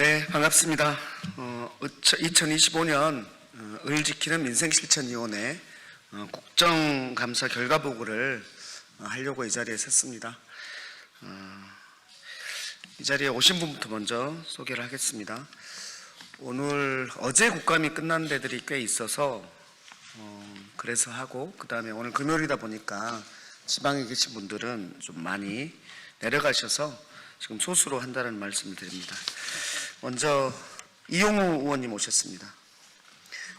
네, 반갑습니다. 2025년 을 지키는 민생실천위원회 국정감사 결과보고를 하려고 이 자리에 섰습니다. 이 자리에 오신 분부터 먼저 소개를 하겠습니다. 어제 국감이 끝난 데들이 꽤 있어서 그래서 하고, 그 다음에 오늘 금요일이다 보니까 지방에 계신 분들은 좀 많이 내려가셔서 지금 소수로 한다는 말씀을 드립니다. 먼저 이용우 의원님 오셨습니다.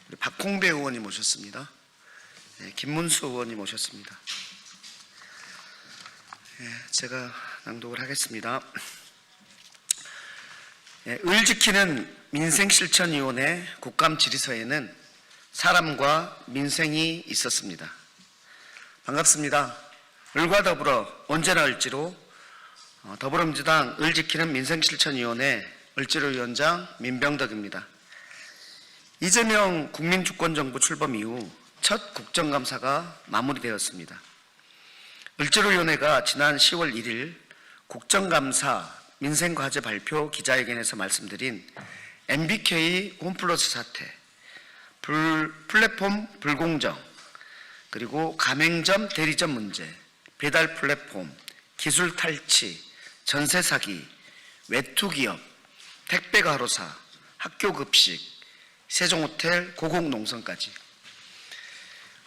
우리 박홍배 의원님 오셨습니다. 네, 김문수 의원님 오셨습니다. 네, 제가 낭독을 하겠습니다. 네, 을 지키는 민생실천위원회 국감 질의서에는 사람과 민생이 있었습니다. 반갑습니다. 을과 더불어 언제나 을지로 더불어민주당 을 지키는 민생실천위원회 을지로위원장 민병덕입니다. 이재명 국민주권정부 출범 이후 첫 국정감사가 마무리되었습니다. 을지로위원회가 지난 10월 1일 국정감사 민생과제 발표 기자회견에서 말씀드린 MBK 홈플러스 사태, 플랫폼 불공정, 그리고 가맹점 대리점 문제, 배달 플랫폼, 기술 탈취, 전세 사기, 외투기업, 택배가로사, 학교급식, 세종호텔, 고공농성까지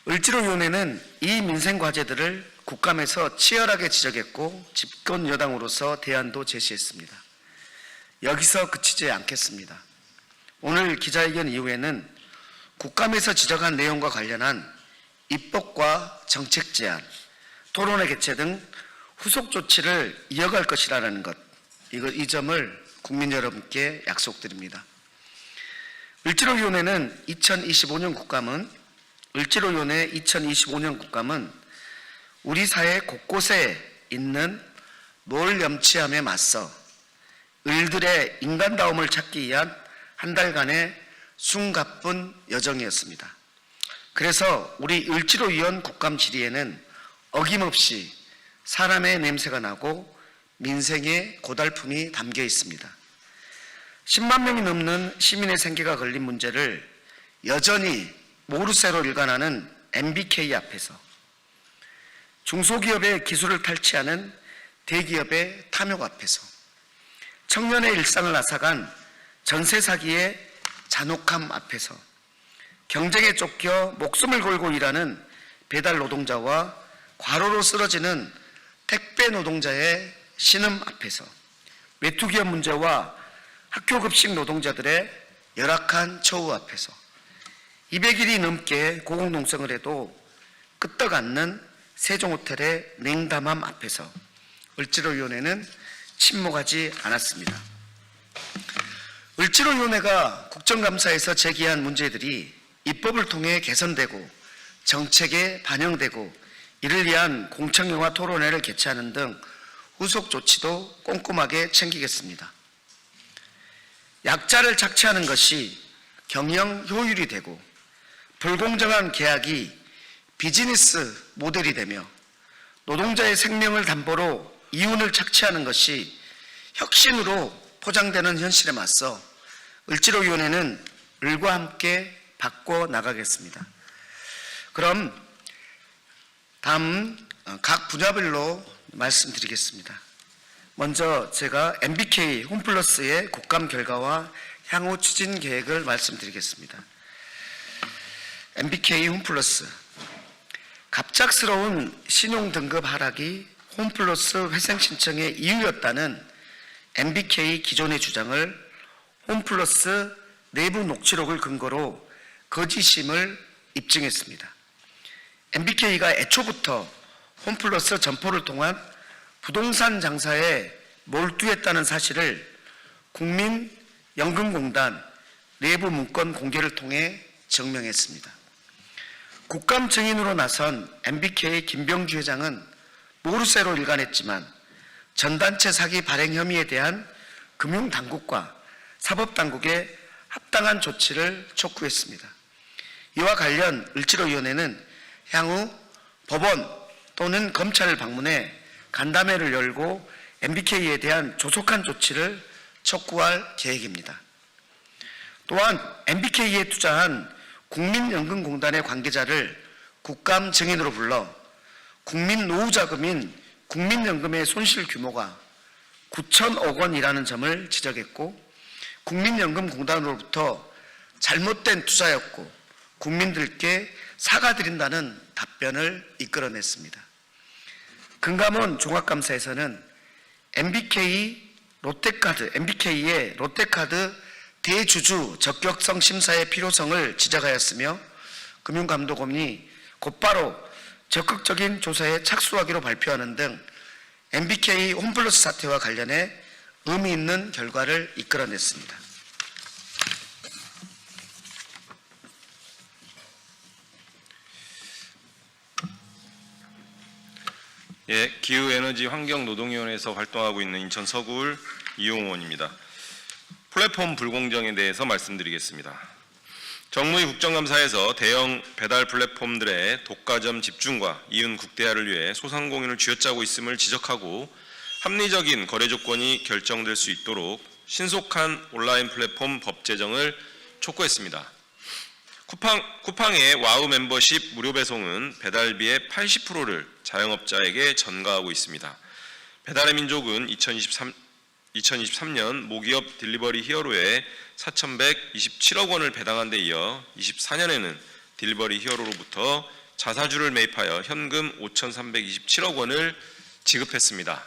을지로위원회는 이 민생과제들을 국감에서 치열하게 지적했고 집권 여당으로서 대안도 제시했습니다. 여기서 그치지 않겠습니다. 오늘 기자회견 이후에는 국감에서 지적한 내용과 관련한 입법과 정책 제안, 토론회 개최 등 후속 조치를 이어갈 것이라는 것, 이 점을 국민 여러분께 약속드립니다. 을지로위원회 2025년 국감은 우리 사회 곳곳에 있는 몰염치함에 맞서 을들의 인간다움을 찾기 위한 한 달간의 숨가쁜 여정이었습니다. 그래서 우리 을지로위원 국감 질의에는 어김없이 사람의 냄새가 나고 민생의 고달픔이 담겨 있습니다. 10만 명이 넘는 시민의 생계가 걸린 문제를 여전히 모르쇠로 일관하는 MBK 앞에서, 중소기업의 기술을 탈취하는 대기업의 탐욕 앞에서, 청년의 일상을 앗아간 전세 사기의 잔혹함 앞에서, 경쟁에 쫓겨 목숨을 걸고 일하는 배달 노동자와 과로로 쓰러지는 택배 노동자의 신음 앞에서, 외투기업 문제와 학교급식 노동자들의 열악한 처우 앞에서, 200일이 넘게 고공농성을 해도 끄떡 않는 세종호텔의 냉담함 앞에서 을지로위원회는 침묵하지 않았습니다. 을지로위원회가 국정감사에서 제기한 문제들이 입법을 통해 개선되고 정책에 반영되고 이를 위한 공청회와 토론회를 개최하는 등 후속 조치도 꼼꼼하게 챙기겠습니다. 약자를 착취하는 것이 경영 효율이 되고 불공정한 계약이 비즈니스 모델이 되며 노동자의 생명을 담보로 이윤을 착취하는 것이 혁신으로 포장되는 현실에 맞서 을지로위원회는 을과 함께 바꿔 나가겠습니다. 그럼 다음 각 분야별로 말씀드리겠습니다. 먼저 제가 MBK 홈플러스의 국감 결과와 향후 추진 계획을 말씀드리겠습니다. MBK 홈플러스, 갑작스러운 신용 등급 하락이 홈플러스 회생 신청의 이유였다는 MBK 기존의 주장을 홈플러스 내부 녹취록을 근거로 거짓임을 입증했습니다. MBK가 애초부터 홈플러스 점포를 통한 부동산 장사에 몰두했다는 사실을 국민연금공단 내부 문건 공개를 통해 증명했습니다. 국감 증인으로 나선 MBK 김병주 회장은 모르쇠로 일관했지만 전단체 사기 발행 혐의에 대한 금융당국과 사법당국의 합당한 조치를 촉구했습니다. 이와 관련 을지로위원회는 향후 법원 또는 검찰을 방문해 간담회를 열고 MBK에 대한 조속한 조치를 촉구할 계획입니다. 또한 MBK에 투자한 국민연금공단의 관계자를 국감 증인으로 불러 국민노후자금인 국민연금의 손실 규모가 9천억 원이라는 점을 지적했고, 국민연금공단으로부터 잘못된 투자였고 국민들께 사과드린다는 답변을 이끌어냈습니다. 금감원 종합감사에서는 MBK의 롯데카드 대주주 적격성 심사의 필요성을 지적하였으며, 금융감독원이 곧바로 적극적인 조사에 착수하기로 발표하는 등 MBK 홈플러스 사태와 관련해 의미 있는 결과를 이끌어냈습니다. 예, 기후에너지환경노동위원회에서 활동하고 있는 인천 서구을 이용원입니다. 플랫폼 불공정에 대해서 말씀드리겠습니다. 정무위 국정감사에서 대형 배달 플랫폼들의 독과점 집중과 이윤 국대화를 위해 소상공인을 쥐어짜고 있음을 지적하고 합리적인 거래 조건이 결정될 수 있도록 신속한 온라인 플랫폼 법 제정을 촉구했습니다. 쿠팡의 와우 멤버십 무료 배송은 배달비의 80%를 자영업자에게 전가하고 있습니다. 배달의 민족은 2023년 모기업 딜리버리 히어로에 4,127억 원을 배당한 데 이어 24년에는 딜리버리 히어로로부터 자사주를 매입하여 현금 5,327억 원을 지급했습니다.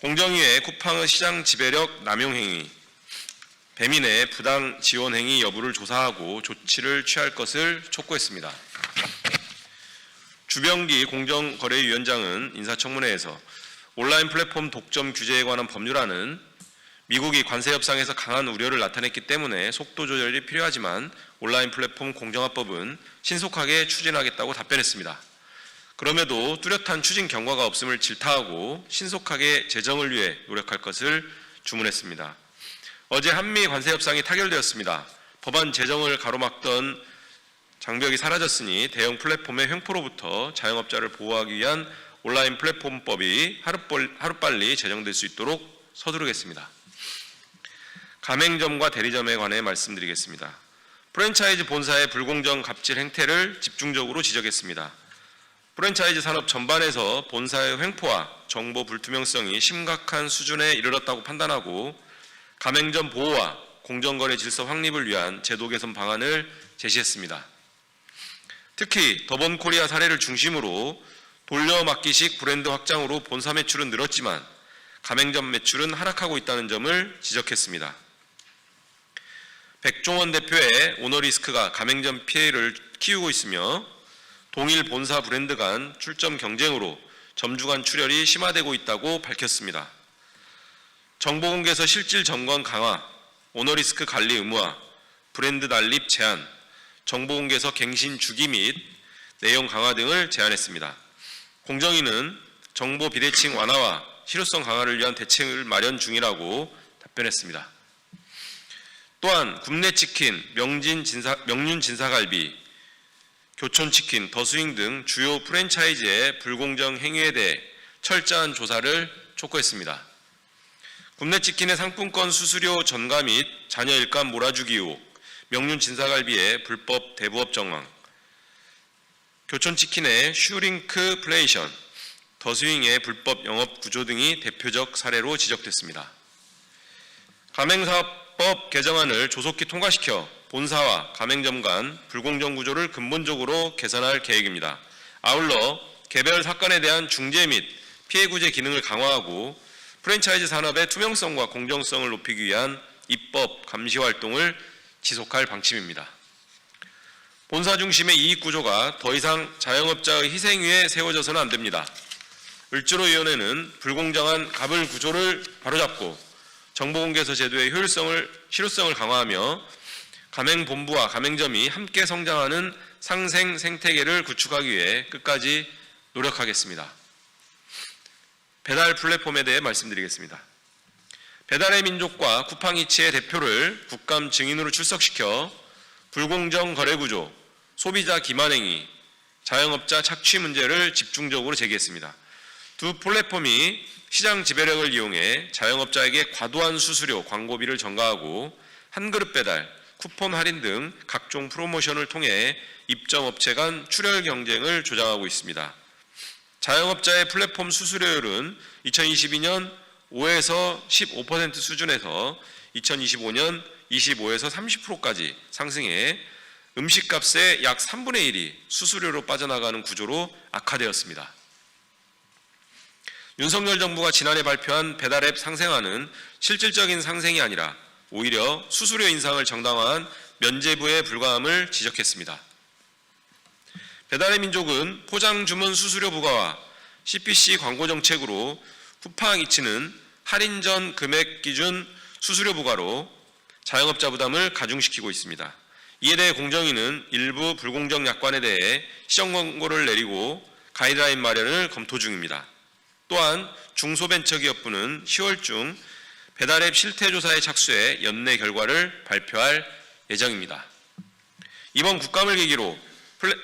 공정위에 쿠팡의 시장 지배력 남용 행위, 배민의 부당 지원 행위 여부를 조사하고 조치를 취할 것을 촉구했습니다. 주병기 공정거래위원장은 인사청문회에서 온라인 플랫폼 독점 규제에 관한 법률안은 미국이 관세 협상에서 강한 우려를 나타냈기 때문에 속도 조절이 필요하지만 온라인 플랫폼 공정화법은 신속하게 추진하겠다고 답변했습니다. 그럼에도 뚜렷한 추진 경과가 없음을 질타하고 신속하게 제정을 위해 노력할 것을 주문했습니다. 어제 한미 관세 협상이 타결되었습니다. 법안 제정을 가로막던 장벽이 사라졌으니 대형 플랫폼의 횡포로부터 자영업자를 보호하기 위한 온라인 플랫폼법이 하루빨리 제정될 수 있도록 서두르겠습니다. 가맹점과 대리점에 관해 말씀드리겠습니다. 프랜차이즈 본사의 불공정 갑질 행태를 집중적으로 지적했습니다. 프랜차이즈 산업 전반에서 본사의 횡포와 정보 불투명성이 심각한 수준에 이르렀다고 판단하고 가맹점 보호와 공정거래 질서 확립을 위한 제도 개선 방안을 제시했습니다. 특히 더본코리아 사례를 중심으로 돌려막기식 브랜드 확장으로 본사 매출은 늘었지만 가맹점 매출은 하락하고 있다는 점을 지적했습니다. 백종원 대표의 오너리스크가 가맹점 피해를 키우고 있으며 동일 본사 브랜드 간 출점 경쟁으로 점주 간 출혈이 심화되고 있다고 밝혔습니다. 정보공개서 실질 점검 강화, 오너리스크 관리 의무화, 브랜드 난립 제한, 정보공개서 갱신 주기 및 내용 강화 등을 제안했습니다. 공정위는 정보 비대칭 완화와 실효성 강화를 위한 대책을 마련 중이라고 답변했습니다. 또한 굽네치킨, 명륜 진사갈비, 교촌치킨, 더스윙 등 주요 프랜차이즈의 불공정 행위에 대해 철저한 조사를 촉구했습니다. 굽네치킨의 상품권 수수료 전가 및 자녀 일감 몰아주기 의혹, 명륜 진사갈비의 불법 대부업 정황, 교촌치킨의 슈링크 플레이션, 더스윙의 불법 영업 구조 등이 대표적 사례로 지적됐습니다. 가맹사업법 개정안을 조속히 통과시켜 본사와 가맹점 간 불공정 구조를 근본적으로 개선할 계획입니다. 아울러 개별 사건에 대한 중재 및 피해 구제 기능을 강화하고 프랜차이즈 산업의 투명성과 공정성을 높이기 위한 입법 감시 활동을 지속할 방침입니다. 본사 중심의 이익 구조가 더 이상 자영업자의 희생 위에 세워져서는 안 됩니다. 을지로위원회는 불공정한 갑을 구조를 바로잡고 정보공개서 제도의 실효성을 강화하며 가맹본부와 가맹점이 함께 성장하는 상생 생태계를 구축하기 위해 끝까지 노력하겠습니다. 배달 플랫폼에 대해 말씀드리겠습니다. 배달의 민족과 쿠팡이츠의 대표를 국감 증인으로 출석시켜 불공정 거래 구조, 소비자 기만 행위, 자영업자 착취 문제를 집중적으로 제기했습니다. 두 플랫폼이 시장 지배력을 이용해 자영업자에게 과도한 수수료, 광고비를 전가하고 한그릇 배달, 쿠폰 할인 등 각종 프로모션을 통해 입점업체 간 출혈 경쟁을 조장하고 있습니다. 자영업자의 플랫폼 수수료율은 2022년 5에서 15% 수준에서 2025년 25에서 30%까지 상승해 음식값의 약 3분의 1이 수수료로 빠져나가는 구조로 악화되었습니다. 윤석열 정부가 지난해 발표한 배달앱 상생화는 실질적인 상생이 아니라 오히려 수수료 인상을 정당화한 면죄부에 불과함을 지적했습니다. 배달의 민족은 포장 주문 수수료 부과와 CPC 광고 정책으로 쿠팡이츠는 할인 전 금액 기준 수수료 부과로 자영업자 부담을 가중시키고 있습니다. 이에 대해 공정위는 일부 불공정 약관에 대해 시정 권고를 내리고 가이드라인 마련을 검토 중입니다. 또한 중소벤처기업부는 10월 중 배달앱 실태조사에 착수해 연내 결과를 발표할 예정입니다. 이번 국감을 계기로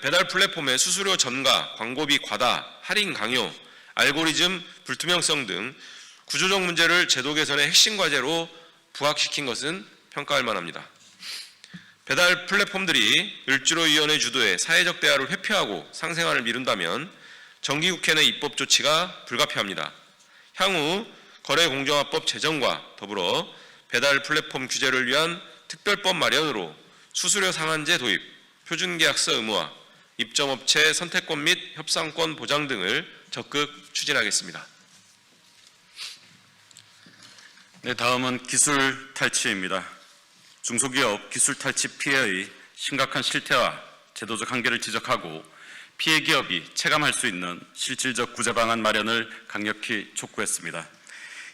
배달 플랫폼의 수수료 전가, 광고비 과다, 할인 강요, 알고리즘 불투명성 등 구조적 문제를 제도 개선의 핵심 과제로 부각시킨 것은 평가할 만합니다. 배달 플랫폼들이 을지로위원회 주도의 사회적 대화를 회피하고 상생화를 미룬다면 정기국회 내 입법 조치가 불가피합니다. 향후 거래공정화법 제정과 더불어 배달 플랫폼 규제를 위한 특별법 마련으로 수수료 상한제 도입, 표준계약서 의무화, 입점업체 선택권 및 협상권 보장 등을 적극 추진하겠습니다. 네, 다음은 기술 탈취입니다. 중소기업 기술 탈취 피해의 심각한 실태와 제도적 한계를 지적하고 피해 기업이 체감할 수 있는 실질적 구제 방안 마련을 강력히 촉구했습니다.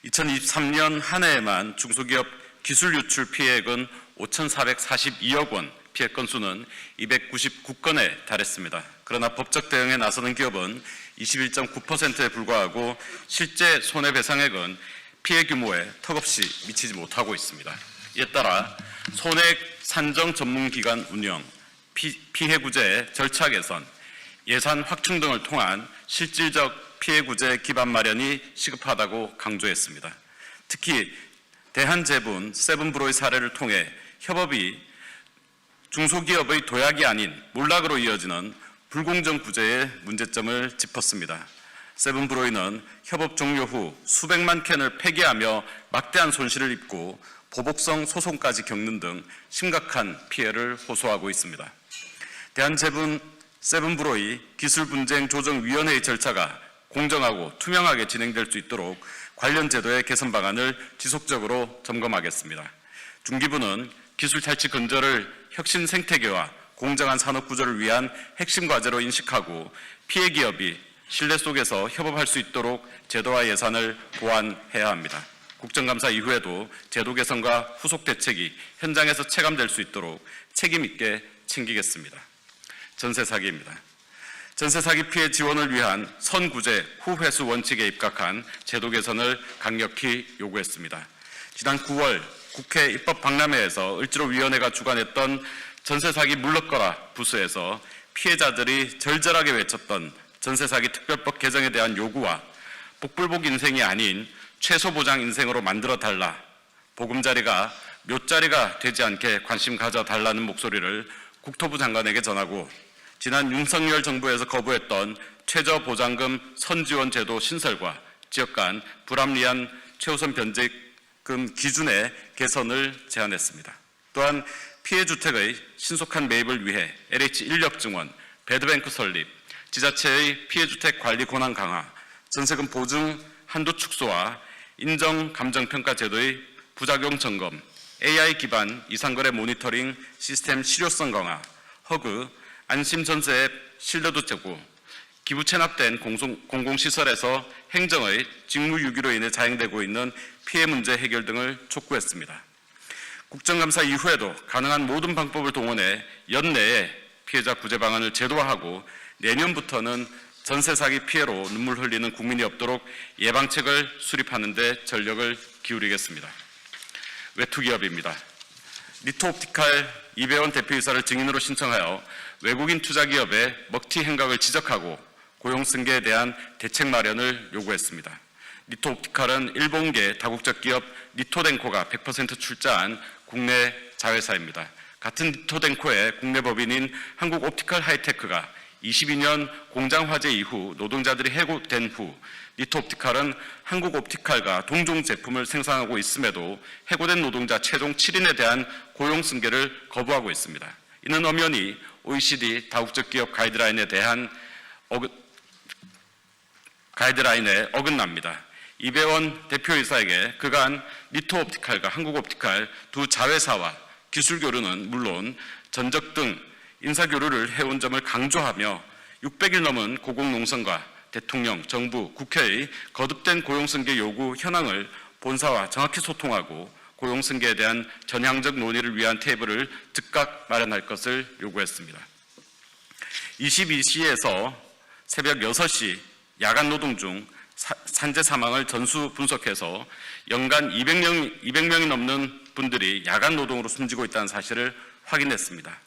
2023년 한 해에만 중소기업 기술 유출 피해액은 5,442억 원, 피해 건수는 299건에 달했습니다. 그러나 법적 대응에 나서는 기업은 21.9%에 불과하고 실제 손해배상액은 피해 규모에 턱없이 미치지 못하고 있습니다. 이에 따라 손해액 산정 전문기관 운영, 피해 구제 절차 개선, 예산 확충 등을 통한 실질적 피해 구제 기반 마련이 시급하다고 강조했습니다. 특히 대한제분, 세븐브로이 사례를 통해 협업이 중소기업의 도약이 아닌 몰락으로 이어지는 불공정 구제의 문제점을 짚었습니다. 세븐브로이는 협업 종료 후 수백만 캔을 폐기하며 막대한 손실을 입고 보복성 소송까지 겪는 등 심각한 피해를 호소하고 있습니다. 대한제분 세븐브로이 기술분쟁조정위원회의 절차가 공정하고 투명하게 진행될 수 있도록 관련 제도의 개선 방안을 지속적으로 점검하겠습니다. 중기부는 기술 탈취 근절을 혁신 생태계와 공정한 산업 구조를 위한 핵심 과제로 인식하고 피해 기업이 신뢰 속에서 협업할 수 있도록 제도와 예산을 보완해야 합니다. 국정감사 이후에도 제도 개선과 후속 대책이 현장에서 체감될 수 있도록 책임 있게 챙기겠습니다. 전세 사기입니다. 전세 사기 피해 지원을 위한 선구제 후회수 원칙에 입각한 제도 개선을 강력히 요구했습니다. 지난 9월 국회 입법 박람회에서 을지로위원회가 주관했던 전세 사기 물러거라 부스에서 피해자들이 절절하게 외쳤던 전세 사기 특별법 개정에 대한 요구와 복불복 인생이 아닌 최소 보장 인생으로 만들어 달라, 보금자리가 묘자리가 되지 않게 관심 가져달라는 목소리를 국토부 장관에게 전하고 지난 윤석열 정부에서 거부했던 최저보장금 선지원 제도 신설과 지역 간 불합리한 최우선 변제금 기준의 개선을 제안했습니다. 또한 피해 주택의 신속한 매입을 위해 LH 인력 증원, 배드뱅크 설립, 지자체의 피해주택 관리 권한 강화, 전세금 보증 한도 축소와 인정 감정평가 제도의 부작용 점검, AI 기반 이상거래 모니터링 시스템 실효성 강화, 허그, 안심전세 앱 신뢰도 제고, 기부 체납된 공공시설에서 행정의 직무유기로 인해 자행되고 있는 피해 문제 해결 등을 촉구했습니다. 국정감사 이후에도 가능한 모든 방법을 동원해 연내에 피해자 구제 방안을 제도화하고 내년부터는 전세 사기 피해로 눈물 흘리는 국민이 없도록 예방책을 수립하는 데 전력을 기울이겠습니다. 외투기업입니다. 리토옵티칼 이배원 대표이사를 증인으로 신청하여 외국인 투자기업의 먹튀 행각을 지적하고 고용 승계에 대한 대책 마련을 요구했습니다. 니토옵티칼은 일본계 다국적 기업 니토덴코가 100% 출자한 국내 자회사입니다. 같은 니토덴코의 국내 법인인 한국옵티컬 하이테크가 22년 공장 화재 이후 노동자들이 해고된 후 니토옵티칼은 한국옵티칼과 동종 제품을 생산하고 있음에도 해고된 노동자 최종 7인에 대한 고용 승계를 거부하고 있습니다. 이는 엄연히 OECD 다국적 기업 가이드라인에 어긋납니다. 이배원 대표이사에게 그간 니토옵티칼과 한국옵티칼 두 자회사와 기술교류는 물론 전적 등 인사교류를 해온 점을 강조하며 600일 넘은 고공농성과 대통령, 정부, 국회의 거듭된 고용승계 요구 현황을 본사와 정확히 소통하고 고용승계에 대한 전향적 논의를 위한 테이블을 즉각 마련할 것을 요구했습니다. 22시에서 새벽 6시 야간 노동 중 산재 사망을 전수 분석해서 연간 200명이 넘는 분들이 야간 노동으로 숨지고 있다는 사실을 확인했습니다.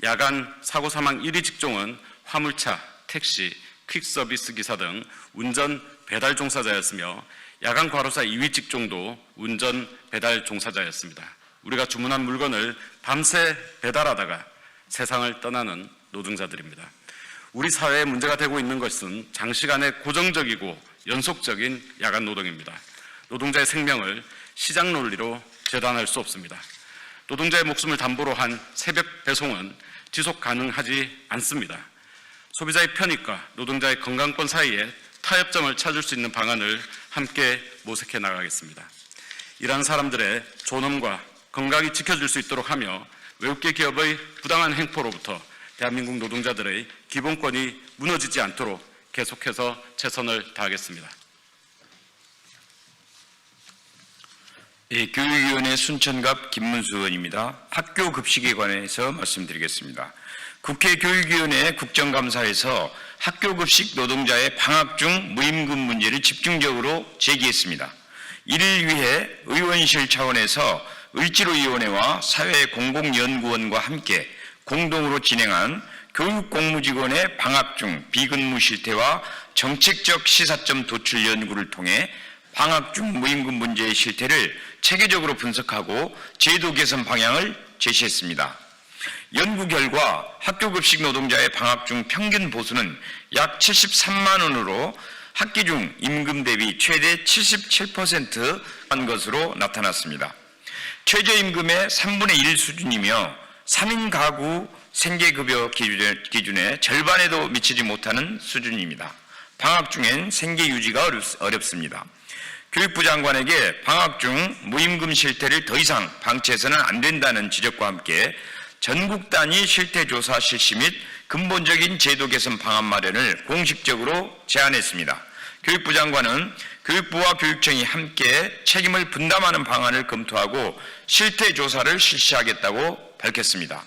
야간 사고 사망 1위 직종은 화물차, 택시, 퀵서비스 기사 등 운전 배달 종사자였으며 야간 과로사 2위 직종도 운전 배달 종사자였습니다. 우리가 주문한 물건을 밤새 배달하다가 세상을 떠나는 노동자들입니다. 우리 사회에 문제가 되고 있는 것은 장시간의 고정적이고 연속적인 야간 노동입니다. 노동자의 생명을 시장 논리로 재단할 수 없습니다. 노동자의 목숨을 담보로 한 새벽 배송은 지속 가능하지 않습니다. 소비자의 편익과 노동자의 건강권 사이에 타협점을 찾을 수 있는 방안을 함께 모색해 나가겠습니다. 일하는 사람들의 존엄과 건강이 지켜질 수 있도록 하며 외국계 기업의 부당한 행포로부터 대한민국 노동자들의 기본권이 무너지지 않도록 계속해서 최선을 다하겠습니다. 예, 교육위원회 순천갑 김문수 의원입니다. 학교 급식에 관해서 말씀드리겠습니다. 국회 교육위원회 국정감사에서 학교 급식 노동자의 방학 중 무임금 문제를 집중적으로 제기했습니다. 이를 위해 의원실 차원에서 을지로위원회와 사회공공연구원과 함께 공동으로 진행한 교육공무직원의 방학 중 비근무 실태와 정책적 시사점 도출 연구를 통해 방학 중 무임금 문제의 실태를 체계적으로 분석하고 제도 개선 방향을 제시했습니다. 연구 결과 학교 급식 노동자의 방학 중 평균 보수는 약 73만 원으로 학기 중 임금 대비 최대 77%한 것으로 나타났습니다. 최저임금의 3분의 1 수준이며 3인 가구 생계급여 기준의 절반에도 미치지 못하는 수준입니다. 방학 중엔 생계 유지가 어렵습니다. 교육부 장관에게 방학 중 무임금 실태를 더 이상 방치해서는 안 된다는 지적과 함께 전국 단위 실태조사 실시 및 근본적인 제도 개선 방안 마련을 공식적으로 제안했습니다. 교육부 장관은 교육부와 교육청이 함께 책임을 분담하는 방안을 검토하고 실태조사를 실시하겠다고 밝혔습니다.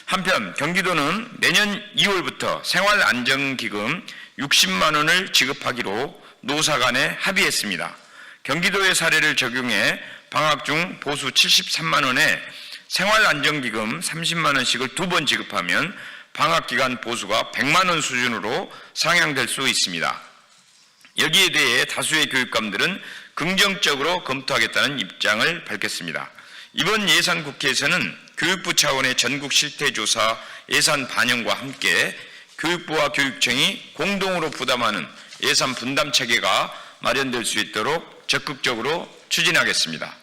한편 경기도는 내년 2월부터 생활안정기금 60만 원을 지급하기로 노사 간에 합의했습니다. 경기도의 사례를 적용해 방학 중 보수 73만 원에 생활안정기금 30만 원씩을 2번 지급하면 방학기간 보수가 100만 원 수준으로 상향될 수 있습니다. 여기에 대해 다수의 교육감들은 긍정적으로 검토하겠다는 입장을 밝혔습니다. 이번 예산국회에서는 교육부 차원의 전국 실태조사 예산 반영과 함께 교육부와 교육청이 공동으로 부담하는 예산 분담 체계가 마련될 수 있도록 적극적으로 추진하겠습니다.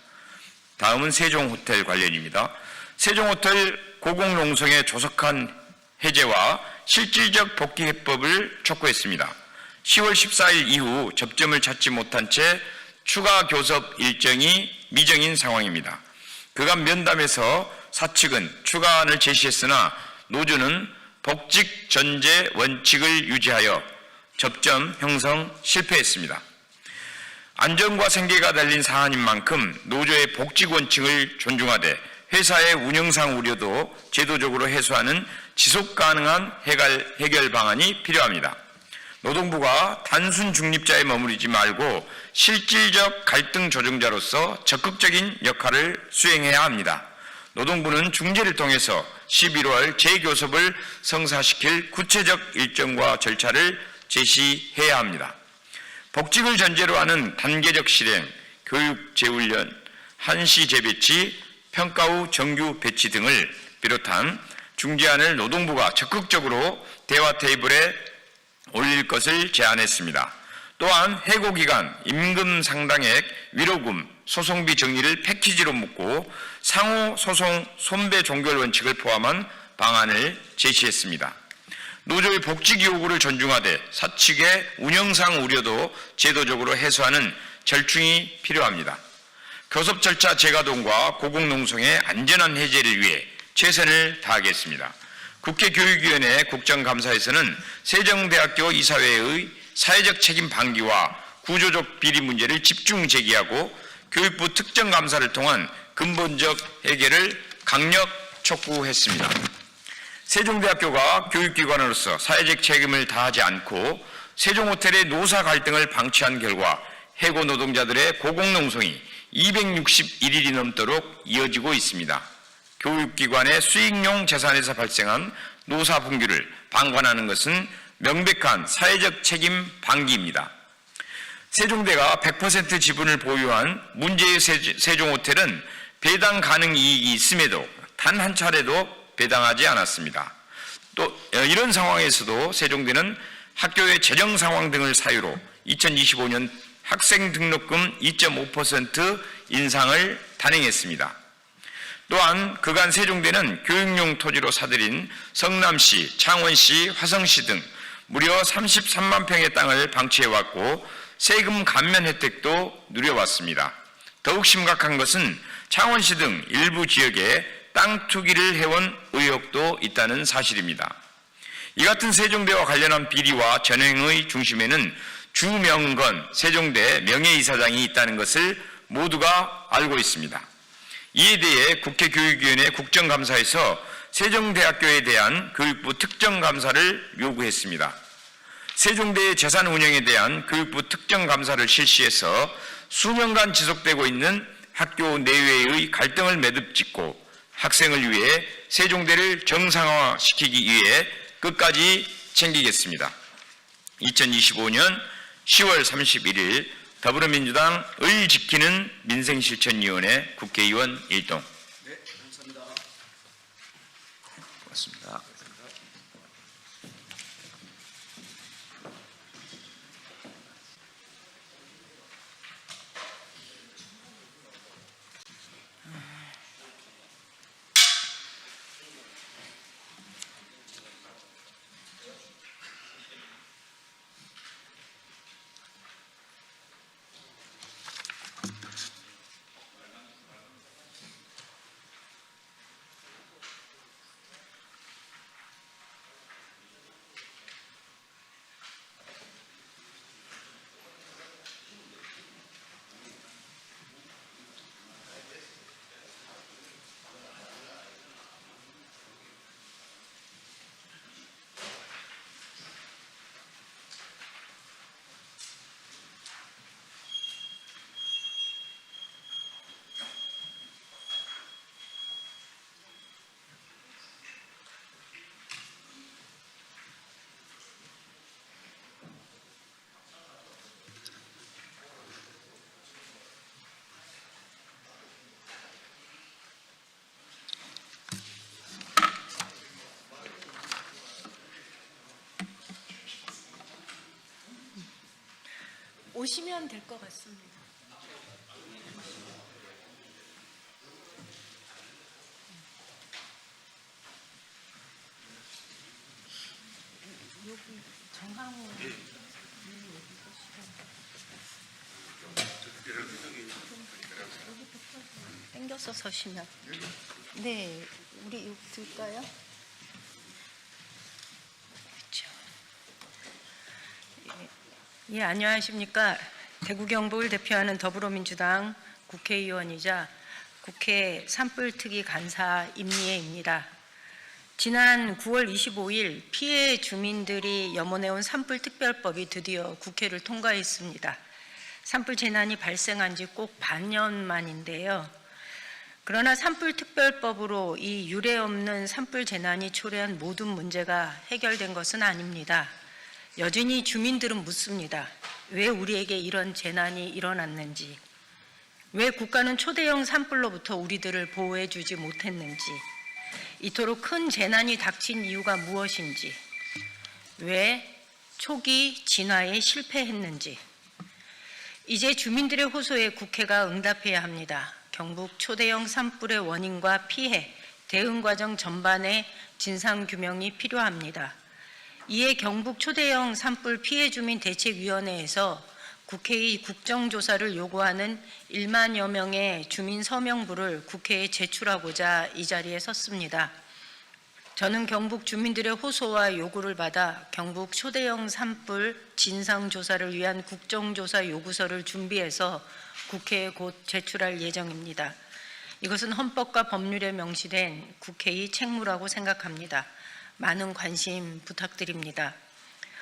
다음은 세종호텔 관련입니다. 세종호텔 고공농성의 조속한 해제와 실질적 복귀 해법을 촉구했습니다. 10월 14일 이후 접점을 찾지 못한 채 추가 교섭 일정이 미정인 상황입니다. 그간 면담에서 사측은 추가안을 제시했으나 노조는 복직 전제 원칙을 유지하여 접점 형성 실패했습니다. 안전과 생계가 달린 사안인 만큼 노조의 복직 원칙을 존중하되 회사의 운영상 우려도 제도적으로 해소하는 지속 가능한 해결 방안이 필요합니다. 노동부가 단순 중립자에 머무르지 말고 실질적 갈등 조정자로서 적극적인 역할을 수행해야 합니다. 노동부는 중재를 통해서 11월 재교섭을 성사시킬 구체적 일정과 절차를 제시해야 합니다. 복직을 전제로 하는 단계적 실행, 교육 재훈련, 한시 재배치, 평가 후 정규 배치 등을 비롯한 중재안을 노동부가 적극적으로 대화 테이블에 올릴 것을 제안했습니다. 또한 해고기간, 임금 상당액, 위로금, 소송비 정리를 패키지로 묶고 상호 소송 손배 종결 원칙을 포함한 방안을 제시했습니다. 노조의 복직 요구를 존중하되 사측의 운영상 우려도 제도적으로 해소하는 절충이 필요합니다. 교섭 절차 재가동과 고공농성의 안전한 해제를 위해 최선을 다하겠습니다. 국회 교육위원회 국정감사에서는 세종대학교 이사회의 사회적 책임 방기와 구조적 비리 문제를 집중 제기하고 교육부 특정감사를 통한 근본적 해결을 강력 촉구했습니다. 세종대학교가 교육기관으로서 사회적 책임을 다하지 않고 세종호텔의 노사 갈등을 방치한 결과 해고 노동자들의 고공농성이 261일이 넘도록 이어지고 있습니다. 교육기관의 수익용 재산에서 발생한 노사 분규를 방관하는 것은 명백한 사회적 책임 방기입니다. 세종대가 100% 지분을 보유한 문제의 세종호텔은 배당 가능 이익이 있음에도 단 한 차례도 배당하지 않았습니다. 또 이런 상황에서도 세종대는 학교의 재정 상황 등을 사유로 2025년 학생 등록금 2.5% 인상을 단행했습니다. 또한 그간 세종대는 교육용 토지로 사들인 성남시, 창원시, 화성시 등 무려 33만 평의 땅을 방치해왔고 세금 감면 혜택도 누려왔습니다. 더욱 심각한 것은 창원시 등 일부 지역에 땅 투기를 해온 의혹도 있다는 사실입니다. 이 같은 세종대와 관련한 비리와 전횡의 중심에는 주명건 세종대 명예이사장이 있다는 것을 모두가 알고 있습니다. 이에 대해 국회교육위원회 국정감사에서 세종대학교에 대한 교육부 특정감사를 요구했습니다. 세종대의 재산 운영에 대한 교육부 특정감사를 실시해서 수년간 지속되고 있는 학교 내외의 갈등을 매듭짓고 학생을 위해 세종대를 정상화시키기 위해 끝까지 챙기겠습니다. 2025년 10월 31일 더불어민주당 을 지키는 민생실천위원회 국회의원 일동. 네, 감사합니다. 고맙습니다. 오시면 될 것 같습니다. 여기 정항우 땡겨서 서시면 네, 우리 여기 들까요? 그렇죠. 예, 안녕하십니까. 대구 경북을 대표하는 더불어민주당 국회의원이자 국회 산불특위 간사 임미애입니다. 지난 9월 25일 피해 주민들이 염원해온 산불특별법이 드디어 국회를 통과했습니다. 산불 재난이 발생한 지 꼭 반년 만인데요. 그러나 산불특별법으로 이 유례 없는 산불 재난이 초래한 모든 문제가 해결된 것은 아닙니다. 여전히 주민들은 묻습니다. 왜 우리에게 이런 재난이 일어났는지, 왜 국가는 초대형 산불로부터 우리들을 보호해주지 못했는지, 이토록 큰 재난이 닥친 이유가 무엇인지, 왜 초기 진화에 실패했는지, 이제 주민들의 호소에 국회가 응답해야 합니다. 경북 초대형 산불의 원인과 피해, 대응 과정 전반의 진상규명이 필요합니다. 이에 경북 초대형 산불 피해 주민 대책위원회에서 국회의 국정조사를 요구하는 1만여 명의 주민 서명부를 국회에 제출하고자 이 자리에 섰습니다. 저는 경북 주민들의 호소와 요구를 받아 경북 초대형 산불 진상조사를 위한 국정조사 요구서를 준비해서 국회에 곧 제출할 예정입니다. 이것은 헌법과 법률에 명시된 국회의 책무라고 생각합니다. 많은 관심 부탁드립니다.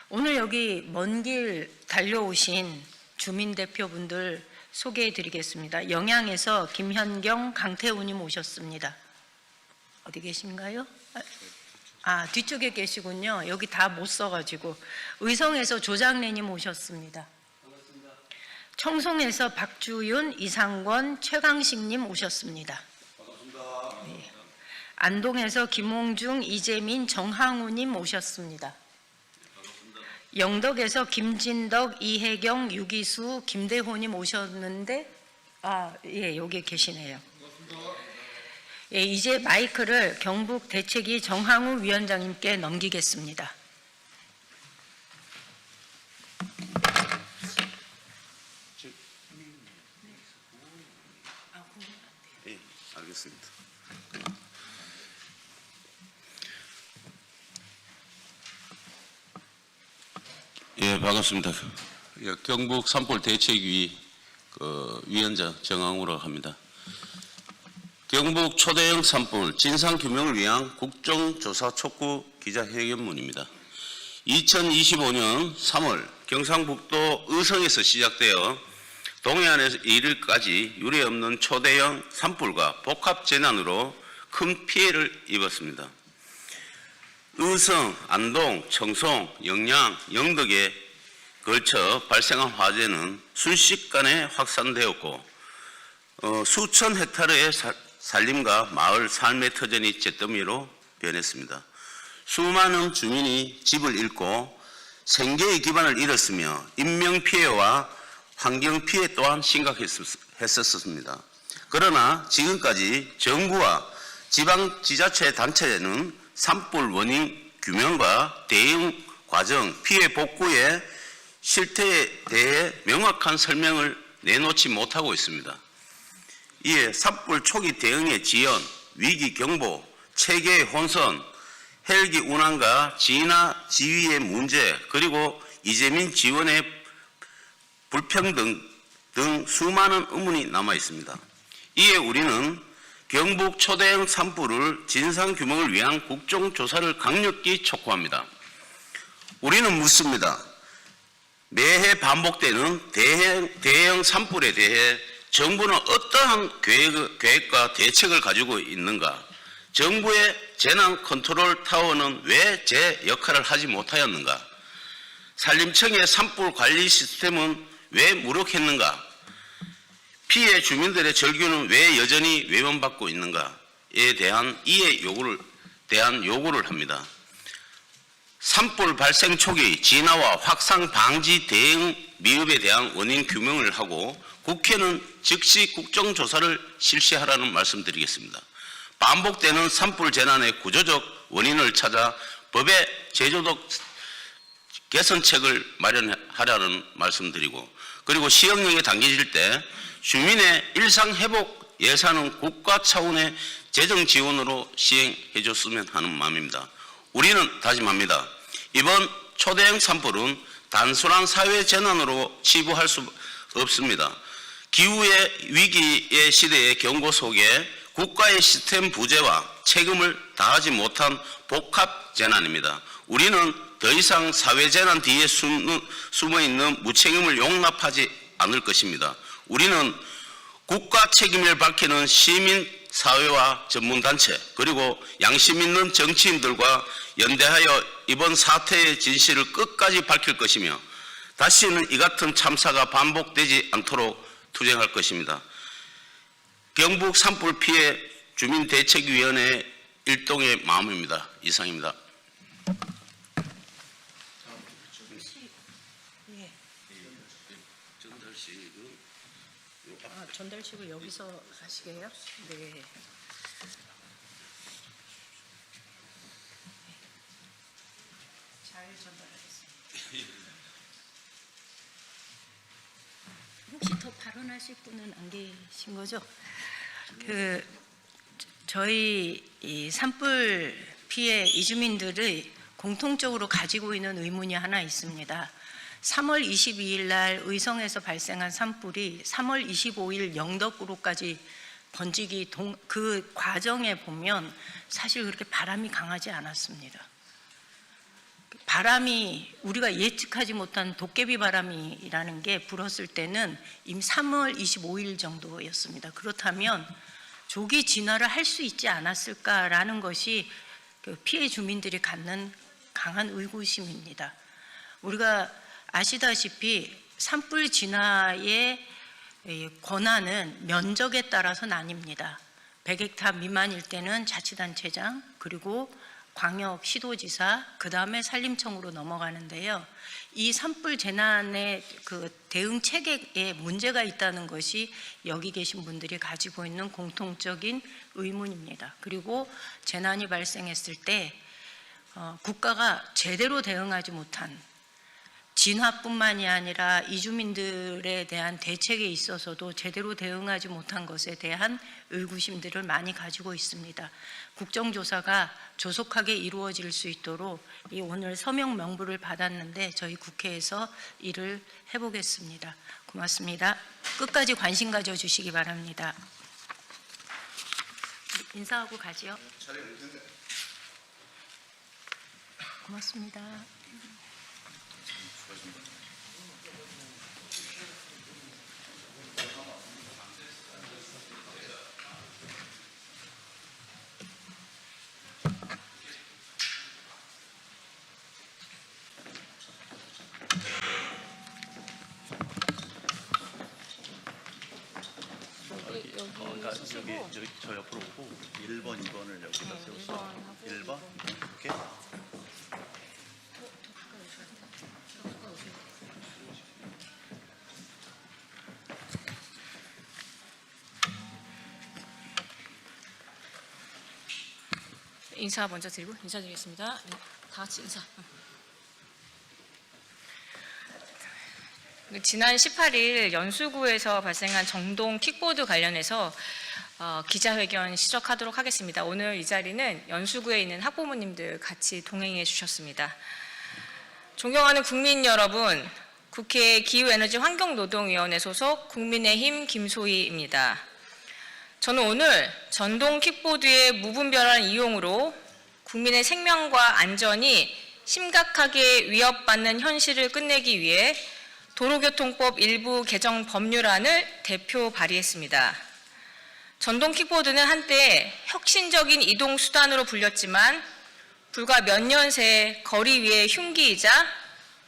오늘 여기 먼 길 달려오신 주민대표분들 소개해 드리겠습니다. 영양에서 김현경, 강태우님 오셨습니다. 어디 계신가요? 뒤쪽에 계시군요. 여기 다 못 써가지고. 의성에서 조장래님 오셨습니다. 청송에서 박주윤, 이상권, 최강식님 오셨습니다. 네. 안동에서 김홍중, 이재민, 정항우님 오셨습니다. 영덕에서 김진덕, 이혜경, 유기수, 김대호님 오셨는데 예, 여기 계시네요. 예, 이제 마이크를 경북 대책위 정항우 위원장님께 넘기겠습니다. 예, 알겠습니다. 예, 반갑습니다. 예, 경북 산불 대책위 위원장 정항우라고 합니다. 경북 초대형 산불 진상규명을 위한 국정조사 촉구 기자회견문입니다. 2025년 3월 경상북도 의성에서 시작되어 동해안에서 이르기까지 유례없는 초대형 산불과 복합재난으로 큰 피해를 입었습니다. 의성, 안동, 청송, 영양, 영덕에 걸쳐 발생한 화재는 순식간에 확산되었고 수천 헥타르의 산림과 마을 삶의 터전이 잿더미로 변했습니다. 수많은 주민이 집을 잃고 생계의 기반을 잃었으며 인명피해와 환경피해 또한 심각했었습니다. 그러나 지금까지 정부와 지방지자체 단체는 산불 원인 규명과 대응 과정, 피해 복구의 실태에 대해 명확한 설명을 내놓지 못하고 있습니다. 이에 산불 초기 대응의 지연, 위기 경보, 체계의 혼선, 헬기 운항과 진화 지휘의 문제, 그리고 이재민 지원의 불평등 등 수많은 의문이 남아 있습니다. 이에 우리는 경북 초대형 산불을 진상규명을 위한 국정조사를 강력히 촉구합니다. 우리는 묻습니다. 매해 반복되는 대형 산불에 대해 정부는 어떠한 계획과 대책을 가지고 있는가? 정부의 재난 컨트롤 타워는 왜 제 역할을 하지 못하였는가? 산림청의 산불 관리 시스템은 왜 무력했는가? 피해 주민들의 절규는 왜 여전히 외면받고 있는가에 대한 이해 요구를 합니다. 산불 발생 초기 진화와 확산 방지 대응 미흡에 대한 원인 규명을 하고 국회는 즉시 국정조사를 실시하라는 말씀드리겠습니다. 반복되는 산불 재난의 구조적 원인을 찾아 법의 제도적 개선책을 마련하라는 말씀드리고, 그리고 시행령에 당겨질 때 주민의 일상회복 예산은 국가 차원의 재정 지원으로 시행해 줬으면 하는 마음입니다. 우리는 다짐합니다. 이번 초대형 산불은 단순한 사회 재난으로 치부할 수 없습니다. 기후의 위기의 시대의 경고 속에 국가의 시스템 부재와 책임을 다하지 못한 복합 재난입니다. 우리는 더 이상 사회 재난 뒤에 숨어 있는 무책임을 용납하지 않을 것입니다. 우리는 국가 책임을 밝히는 시민 사회와 전문단체 그리고 양심 있는 정치인들과 연대하여 이번 사태의 진실을 끝까지 밝힐 것이며 다시는 이 같은 참사가 반복되지 않도록 투쟁할 것입니다. 경북 산불 피해 주민대책위원회 일동의 마음입니다. 이상입니다. 전달식을 여기서 하시게요? 네. 잘 전달하겠습니다. 혹시 더 발언하실 분은 안 계신 거죠? 저희 이 산불 피해 이주민들의 공통적으로 가지고 있는 의문이 하나 있습니다. 3월 22일 날 의성에서 발생한 산불이 3월 25일 영덕으로까지 번지기 그 과정에 보면 사실 그렇게 바람이 강하지 않았습니다. 바람이 우리가 예측하지 못한 도깨비 바람이라는 게 불었을 때는 이미 3월 25일 정도였습니다. 그렇다면 조기 진화를 할 수 있지 않았을까라는 것이 그 피해 주민들이 갖는 강한 의구심입니다. 우리가 아시다시피 산불 진화의 권한은 면적에 따라서 나뉩니다. 100헥타 미만일 때는 자치단체장 그리고 광역 시도지사 그 다음에 산림청으로 넘어가는데요. 이 산불 재난의 그 대응 체계에 문제가 있다는 것이 여기 계신 분들이 가지고 있는 공통적인 의문입니다. 그리고 재난이 발생했을 때 국가가 제대로 대응하지 못한 진화뿐만이 아니라 이주민들에 대한 대책에 있어서도 제대로 대응하지 못한 것에 대한 의구심들을 많이 가지고 있습니다. 국정조사가 조속하게 이루어질 수 있도록 오늘 서명 명부를 받았는데 저희 국회에서 일을 해보겠습니다. 고맙습니다. 끝까지 관심 가져주시기 바랍니다. 인사하고 가지요. 고맙습니다. 여기 저 옆으로 오고 1번, 2번을 여기다 세우시죠. 1번 이렇게. 인사 먼저 드리고 인사드리겠습니다. 네, 다 같이 인사. 지난 18일 연수구에서 발생한 정동 킥보드 관련해서 기자회견 시작하도록 하겠습니다. 오늘 이 자리는 연수구에 있는 학부모님들 같이 동행해 주셨습니다. 존경하는 국민 여러분, 국회 기후에너지환경노동위원회 소속 국민의힘 김소희입니다. 저는 오늘 전동 킥보드의 무분별한 이용으로 국민의 생명과 안전이 심각하게 위협받는 현실을 끝내기 위해 도로교통법 일부 개정 법률안을 대표 발의했습니다. 전동 킥보드는 한때 혁신적인 이동 수단으로 불렸지만 불과 몇 년 새 거리 위의 흉기이자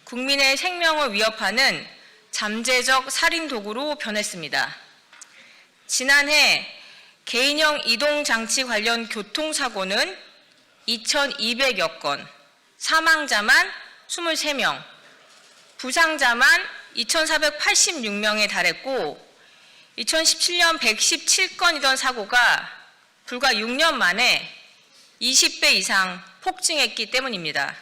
국민의 생명을 위협하는 잠재적 살인 도구로 변했습니다. 지난해 개인형 이동장치 관련 교통사고는 2,200여 건, 사망자만 23명, 부상자만 2,486명에 달했고 2017년 117건이던 사고가 불과 6년 만에 20배 이상 폭증했기 때문입니다.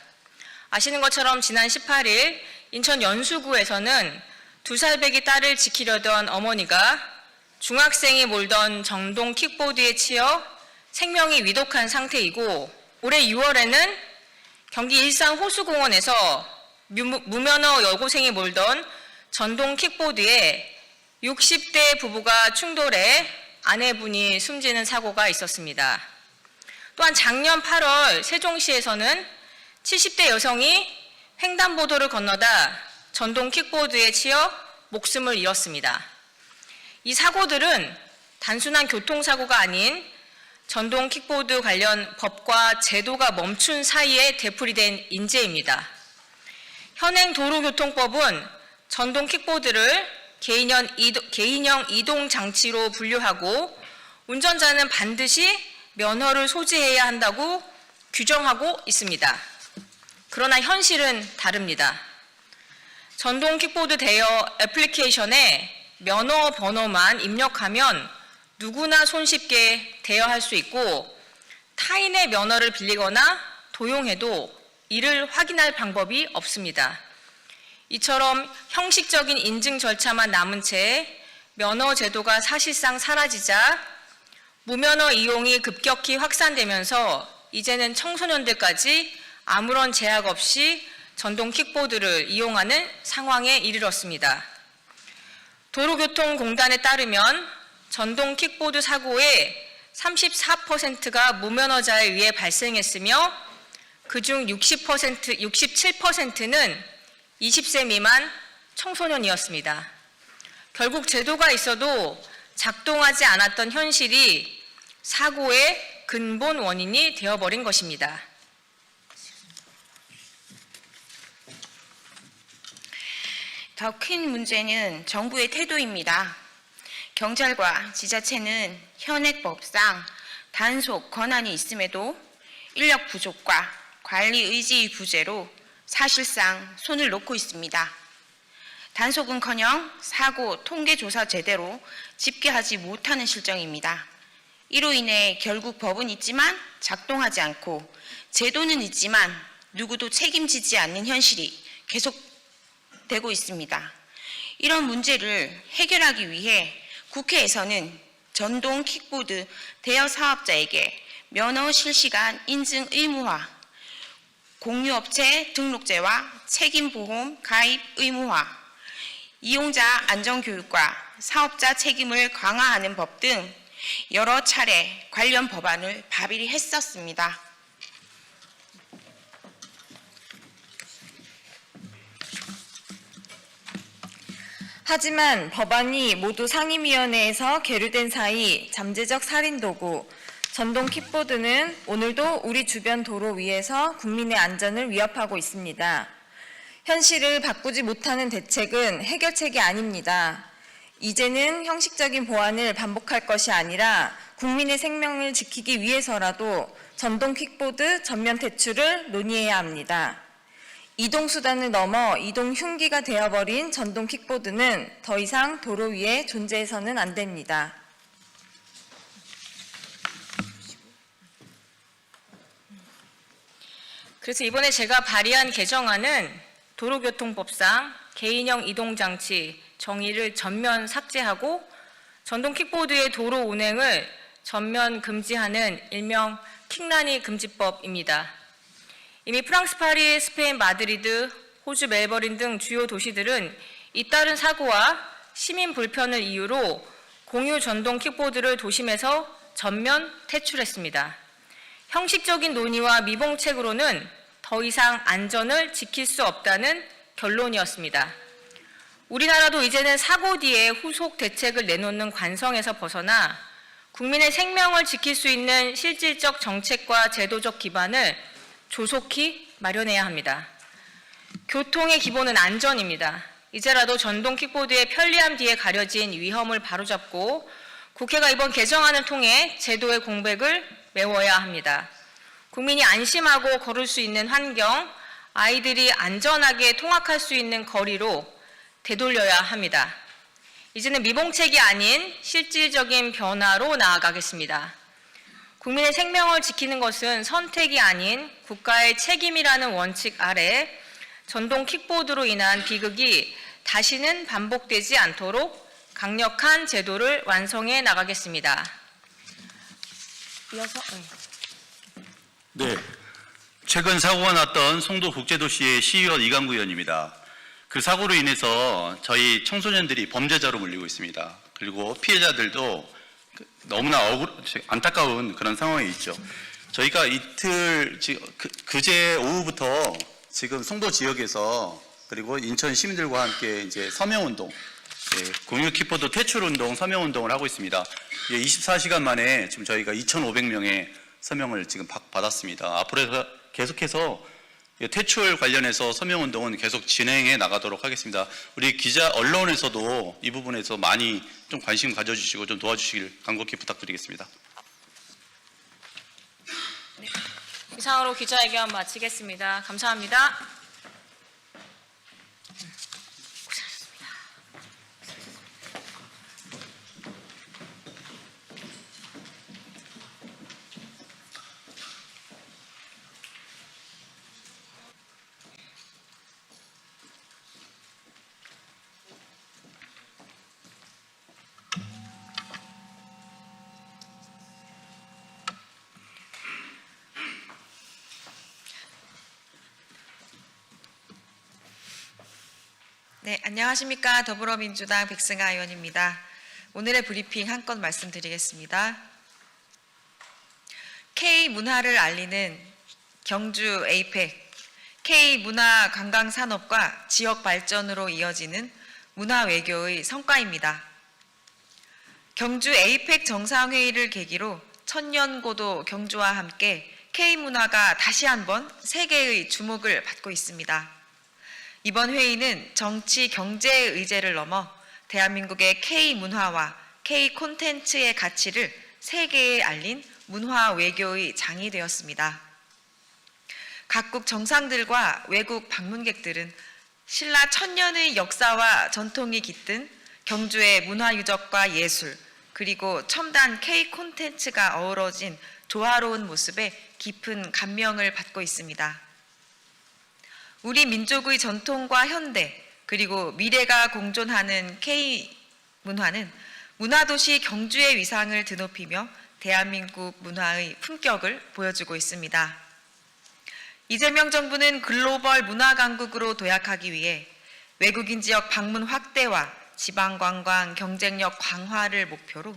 아시는 것처럼 지난 18일 인천 연수구에서는 2살배기 딸을 지키려던 어머니가 중학생이 몰던 전동 킥보드에 치여 생명이 위독한 상태이고 올해 6월에는 경기 일산 호수공원에서 무면허 여고생이 몰던 전동 킥보드에 60대 부부가 충돌해 아내분이 숨지는 사고가 있었습니다. 또한 작년 8월 세종시에서는 70대 여성이 횡단보도를 건너다 전동 킥보드에 치여 목숨을 잃었습니다. 이 사고들은 단순한 교통사고가 아닌 전동 킥보드 관련 법과 제도가 멈춘 사이에 되풀이된 인재입니다. 현행 도로교통법은 전동 킥보드를 개인형 이동 장치로 분류하고 운전자는 반드시 면허를 소지해야 한다고 규정하고 있습니다. 그러나 현실은 다릅니다. 전동 킥보드 대여 애플리케이션에 면허 번호만 입력하면 누구나 손쉽게 대여할 수 있고 타인의 면허를 빌리거나 도용해도 이를 확인할 방법이 없습니다. 이처럼 형식적인 인증 절차만 남은 채 면허 제도가 사실상 사라지자 무면허 이용이 급격히 확산되면서 이제는 청소년들까지 아무런 제약 없이 전동 킥보드를 이용하는 상황에 이르렀습니다. 도로교통공단에 따르면 전동 킥보드 사고의 34%가 무면허자에 의해 발생했으며 그중 67%는 20세 미만 청소년이었습니다. 결국 제도가 있어도 작동하지 않았던 현실이 사고의 근본 원인이 되어버린 것입니다. 더 큰 문제는 정부의 태도입니다. 경찰과 지자체는 현행법상 단속 권한이 있음에도 인력 부족과 관리 의지 부재로 사실상 손을 놓고 있습니다. 단속은커녕 사고 통계 조사 제대로 집계하지 못하는 실정입니다. 이로 인해 결국 법은 있지만 작동하지 않고 제도는 있지만 누구도 책임지지 않는 현실이 계속되고 있습니다. 이런 문제를 해결하기 위해 국회에서는 전동 킥보드 대여 사업자에게 면허 실시간 인증 의무화, 공유업체 등록제와 책임보험 가입 의무화, 이용자 안전교육과 사업자 책임을 강화하는 법 등 여러 차례 관련 법안을 발의했었습니다. 하지만 법안이 모두 상임위원회에서 계류된 사이 잠재적 살인도구, 전동 킥보드는 오늘도 우리 주변 도로 위에서 국민의 안전을 위협하고 있습니다. 현실을 바꾸지 못하는 대책은 해결책이 아닙니다. 이제는 형식적인 보완을 반복할 것이 아니라 국민의 생명을 지키기 위해서라도 전동 킥보드 전면 퇴출을 논의해야 합니다. 이동수단을 넘어 이동 흉기가 되어버린 전동 킥보드는 더 이상 도로 위에 존재해서는 안 됩니다. 그래서 이번에 제가 발의한 개정안은 도로교통법상 개인형 이동장치 정의를 전면 삭제하고 전동 킥보드의 도로 운행을 전면 금지하는 일명 킥난이 금지법입니다. 이미 프랑스 파리, 스페인 마드리드, 호주 멜버른 등 주요 도시들은 잇따른 사고와 시민 불편을 이유로 공유 전동 킥보드를 도심에서 전면 퇴출했습니다. 형식적인 논의와 미봉책으로는 더 이상 안전을 지킬 수 없다는 결론이었습니다. 우리나라도 이제는 사고 뒤에 후속 대책을 내놓는 관성에서 벗어나 국민의 생명을 지킬 수 있는 실질적 정책과 제도적 기반을 조속히 마련해야 합니다. 교통의 기본은 안전입니다. 이제라도 전동 킥보드의 편리함 뒤에 가려진 위험을 바로잡고 국회가 이번 개정안을 통해 제도의 공백을 메워야 합니다. 국민이 안심하고 걸을 수 있는 환경, 아이들이 안전하게 통학할 수 있는 거리로 되돌려야 합니다. 이제는 미봉책이 아닌 실질적인 변화로 나아가겠습니다. 국민의 생명을 지키는 것은 선택이 아닌 국가의 책임이라는 원칙 아래 전동 킥보드로 인한 비극이 다시는 반복되지 않도록 강력한 제도를 완성해 나가겠습니다. 이어서 네. 최근 사고가 났던 송도 국제도시의 시의원 이강구 의원입니다. 그 사고로 인해서 저희 청소년들이 범죄자로 몰리고 있습니다. 그리고 피해자들도 너무나 안타까운 그런 상황에 있죠. 저희가 이틀, 그제 오후부터 지금 송도 지역에서 그리고 인천 시민들과 함께 이제 서명운동, 공유 킥보드 퇴출 운동, 서명 운동을 하고 있습니다. 24시간 만에 지금 저희가 2,500명의 서명을 지금 받았습니다. 앞으로 계속해서 퇴출 관련해서 서명 운동은 계속 진행해 나가도록 하겠습니다. 우리 기자 언론에서도 이 부분에서 많이 좀 관심 가져주시고 좀 도와주시길 간곡히 부탁드리겠습니다. 이상으로 기자회견 마치겠습니다. 감사합니다. 네, 안녕하십니까. 더불어민주당 백승아 의원입니다. 오늘의 브리핑 한 건 말씀드리겠습니다. K문화를 알리는 경주 에이펙, K문화 관광산업과 지역 발전으로 이어지는 문화외교의 성과입니다. 경주 에이펙 정상회의를 계기로 천년고도 경주와 함께 K문화가 다시 한번 세계의 주목을 받고 있습니다. 이번 회의는 정치, 경제의 의제를 넘어 대한민국의 K문화와 K콘텐츠의 가치를 세계에 알린 문화 외교의 장이 되었습니다. 각국 정상들과 외국 방문객들은 신라 천년의 역사와 전통이 깃든 경주의 문화 유적과 예술, 그리고 첨단 K콘텐츠가 어우러진 조화로운 모습에 깊은 감명을 받고 있습니다. 우리 민족의 전통과 현대 그리고 미래가 공존하는 K문화는 문화도시 경주의 위상을 드높이며 대한민국 문화의 품격을 보여주고 있습니다. 이재명 정부는 글로벌 문화강국으로 도약하기 위해 외국인 지역 방문 확대와 지방관광 경쟁력 강화를 목표로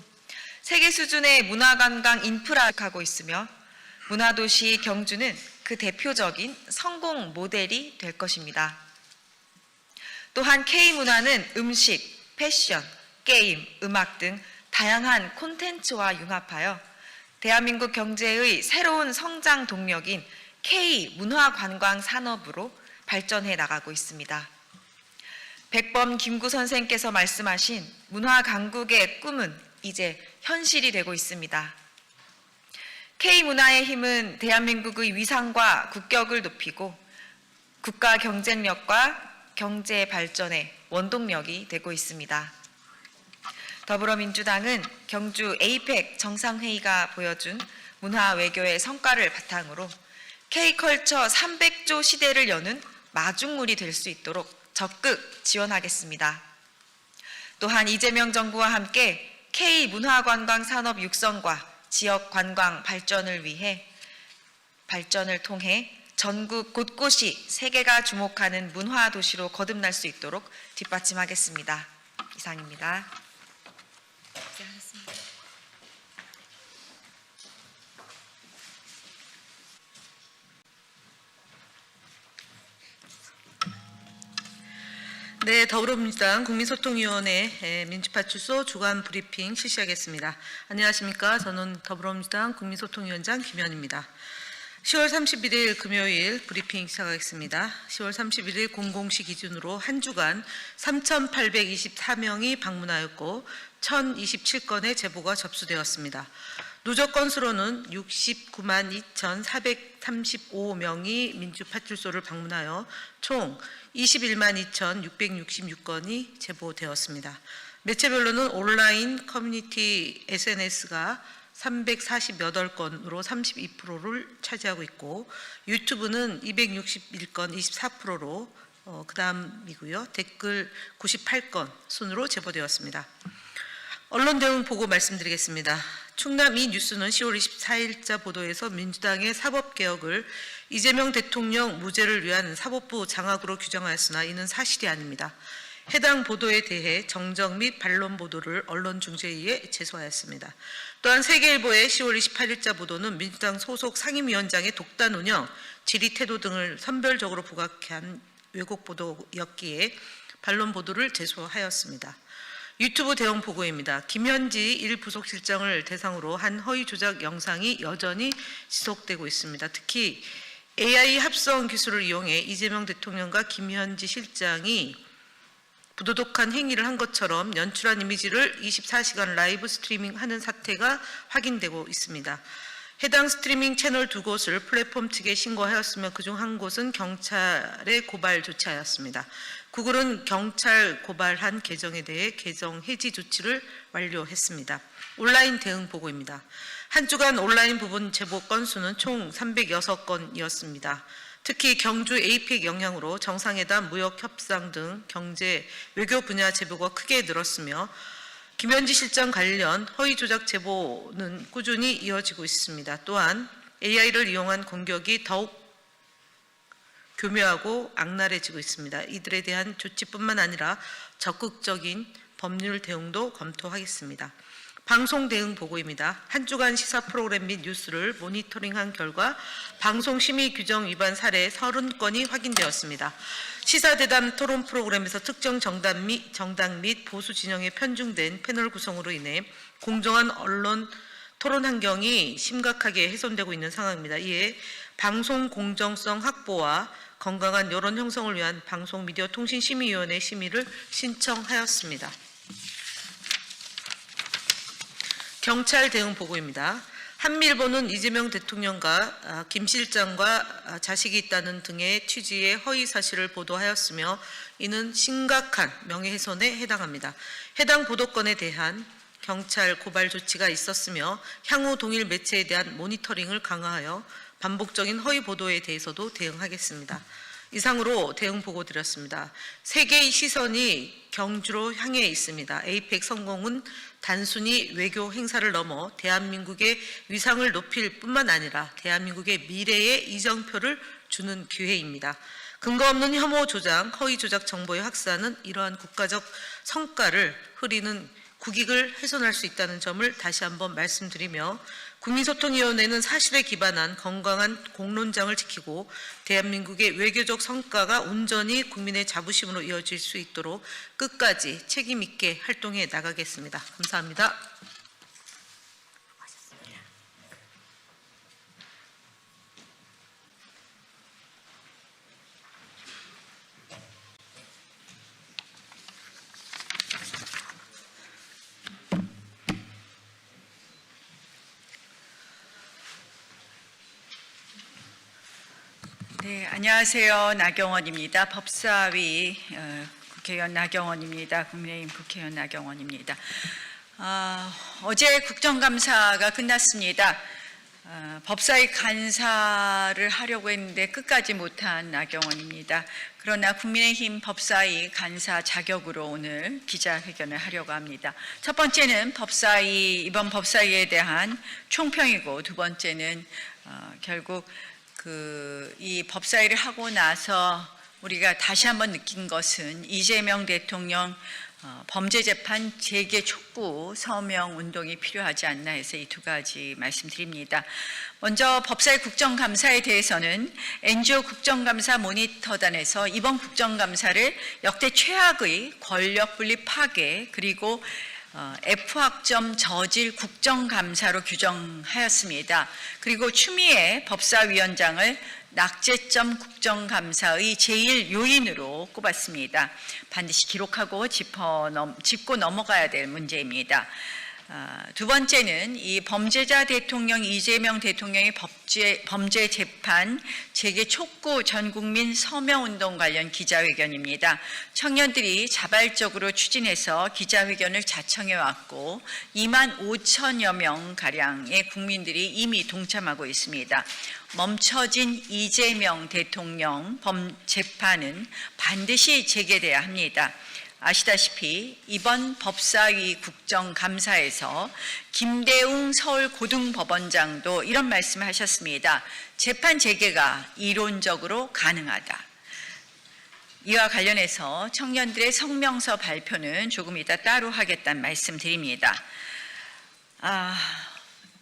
세계 수준의 문화관광 인프라를 하고 있으며 문화도시 경주는 그 대표적인 성공 모델이 될 것입니다. 또한 K문화는 음식, 패션, 게임, 음악 등 다양한 콘텐츠와 융합하여 대한민국 경제의 새로운 성장 동력인 K문화관광 산업으로 발전해 나가고 있습니다. 백범 김구 선생께서 말씀하신 문화강국의 꿈은 이제 현실이 되고 있습니다. K문화의 힘은 대한민국의 위상과 국격을 높이고 국가 경쟁력과 경제 발전의 원동력이 되고 있습니다. 더불어민주당은 경주 에이펙 정상회의가 보여준 문화 외교의 성과를 바탕으로 K컬처 300조 시대를 여는 마중물이 될 수 있도록 적극 지원하겠습니다. 또한 이재명 정부와 함께 K문화관광 산업 육성과 지역 관광 발전을 통해 전국 곳곳이 세계가 주목하는 문화 도시로 거듭날 수 있도록 뒷받침하겠습니다. 이상입니다. 네, 더불어민주당 국민소통위원회 민주파출소 주간 브리핑 실시하겠습니다. 안녕하십니까? 저는 더불어민주당 국민소통위원장 김현입니다. 10월 31일 금요일 브리핑 시작하겠습니다. 10월 31일 00시 기준으로 한 주간 3,824명이 방문하였고 1,027건의 제보가 접수되었습니다. 누적 건수로는 69만 2,435명이 민주파출소를 방문하여 총 21만 2,666건이 제보되었습니다. 매체별로는 온라인 커뮤니티 SNS가 348건으로 32%를 차지하고 있고 유튜브는 261건 24%로 그 다음이고요. 댓글 98건 순으로 제보되었습니다. 언론 대응 보고 말씀드리겠습니다. 충남 이 뉴스는 10월 24일자 보도에서 민주당의 사법개혁을 이재명 대통령 무죄를 위한 사법부 장악으로 규정하였으나 이는 사실이 아닙니다. 해당 보도에 대해 정정 및 반론 보도를 언론중재위에 제소하였습니다. 또한 세계일보의 10월 28일자 보도는 민주당 소속 상임위원장의 독단 운영, 질의 태도 등을 선별적으로 부각한 왜곡 보도였기에 반론 보도를 제소하였습니다. 유튜브 대응 보고입니다. 김현지 1부속실장을 대상으로 한 허위 조작 영상이 여전히 지속되고 있습니다. 특히 AI 합성 기술을 이용해 이재명 대통령과 김현지 실장이 부도덕한 행위를 한 것처럼 연출한 이미지를 24시간 라이브 스트리밍하는 사태가 확인되고 있습니다. 해당 스트리밍 채널 2곳을 플랫폼 측에 신고하였으며 그중 한 곳은 경찰에 고발 조치하였습니다. 구글은 경찰 고발한 계정에 대해 계정 해지 조치를 완료했습니다. 온라인 대응 보고입니다. 한 주간 온라인 부분 제보 건수는 총 306건이었습니다. 특히 경주 에이펙 영향으로 정상회담, 무역 협상 등 경제, 외교 분야 제보가 크게 늘었으며 김현지 실장 관련 허위 조작 제보는 꾸준히 이어지고 있습니다. 또한 AI를 이용한 공격이 더욱 교묘하고 악랄해지고 있습니다. 이들에 대한 조치뿐만 아니라 적극적인 법률 대응도 검토하겠습니다. 방송 대응 보고입니다. 한 주간 시사 프로그램 및 뉴스를 모니터링한 결과 방송 심의 규정 위반 사례 30건이 확인되었습니다. 시사대담 토론 프로그램에서 특정 정당 및 보수 진영에 편중된 패널 구성으로 인해 공정한 언론 토론 환경이 심각하게 훼손되고 있는 상황입니다. 이에 방송 공정성 확보와 건강한 여론 형성을 위한 방송미디어통신심의위원회 심의를 신청하였습니다. 경찰 대응 보고입니다. 한미일보는 이재명 대통령과 김 실장과 자식이 있다는 등의 취지의 허위 사실을 보도하였으며 이는 심각한 명예훼손에 해당합니다. 해당 보도건에 대한 경찰 고발 조치가 있었으며 향후 동일 매체에 대한 모니터링을 강화하여 반복적인 허위 보도에 대해서도 대응하겠습니다. 이상으로 대응 보고 드렸습니다. 세계의 시선이 경주로 향해 있습니다. 에이펙 성공은 단순히 외교 행사를 넘어 대한민국의 위상을 높일 뿐만 아니라 대한민국의 미래에 이정표를 주는 기회입니다. 근거 없는 혐오 조작, 허위 조작 정보의 확산은 이러한 국가적 성과를 흐리는 국익을 훼손할 수 있다는 점을 다시 한번 말씀드리며 국민소통위원회는 사실에 기반한 건강한 공론장을 지키고 대한민국의 외교적 성과가 온전히 국민의 자부심으로 이어질 수 있도록 끝까지 책임 있게 활동해 나가겠습니다. 감사합니다. 네, 안녕하세요. 나경원입니다. 법사위 국회의원 나경원입니다. 국민의힘 국회의원 나경원입니다. 어제 국정감사가 끝났습니다. 법사위 간사를 하려고 했는데 끝까지 못한 나경원입니다. 그러나 국민의힘 법사위 간사 자격으로 오늘 기자회견을 하려고 합니다. 첫 번째는 이번 법사위에 대한 총평이고 두 번째는 결국 이 법사위를 하고 나서 우리가 다시 한번 느낀 것은 이재명 대통령 범죄재판 재개 촉구 서명 운동이 필요하지 않나 해서 이 두 가지 말씀드립니다. 먼저 법사위 국정감사에 대해서는 NGO 국정감사 모니터단에서 이번 국정감사를 역대 최악의 권력분립 파괴 그리고 F학점 저질 국정감사로 규정하였습니다. 그리고 추미애 법사위원장을 낙제점 국정감사의 제1요인으로 꼽았습니다. 반드시 기록하고 짚고 넘어가야 될 문제입니다. 두 번째는 이 범죄자 대통령 이재명 대통령의 범죄 재판 재개 촉구 전국민 서명운동 관련 기자회견입니다. 청년들이 자발적으로 추진해서 기자회견을 자청해왔고 2만 5천여 명가량의 국민들이 이미 동참하고 있습니다. 멈춰진 이재명 대통령 재판은 반드시 재개돼야 합니다. 아시다시피 이번 법사위 국정감사에서 김대웅 서울고등법원장도 이런 말씀을 하셨습니다. 재판 재개가 이론적으로 가능하다. 이와 관련해서 청년들의 성명서 발표는 조금 이따 따로 하겠다는 말씀드립니다.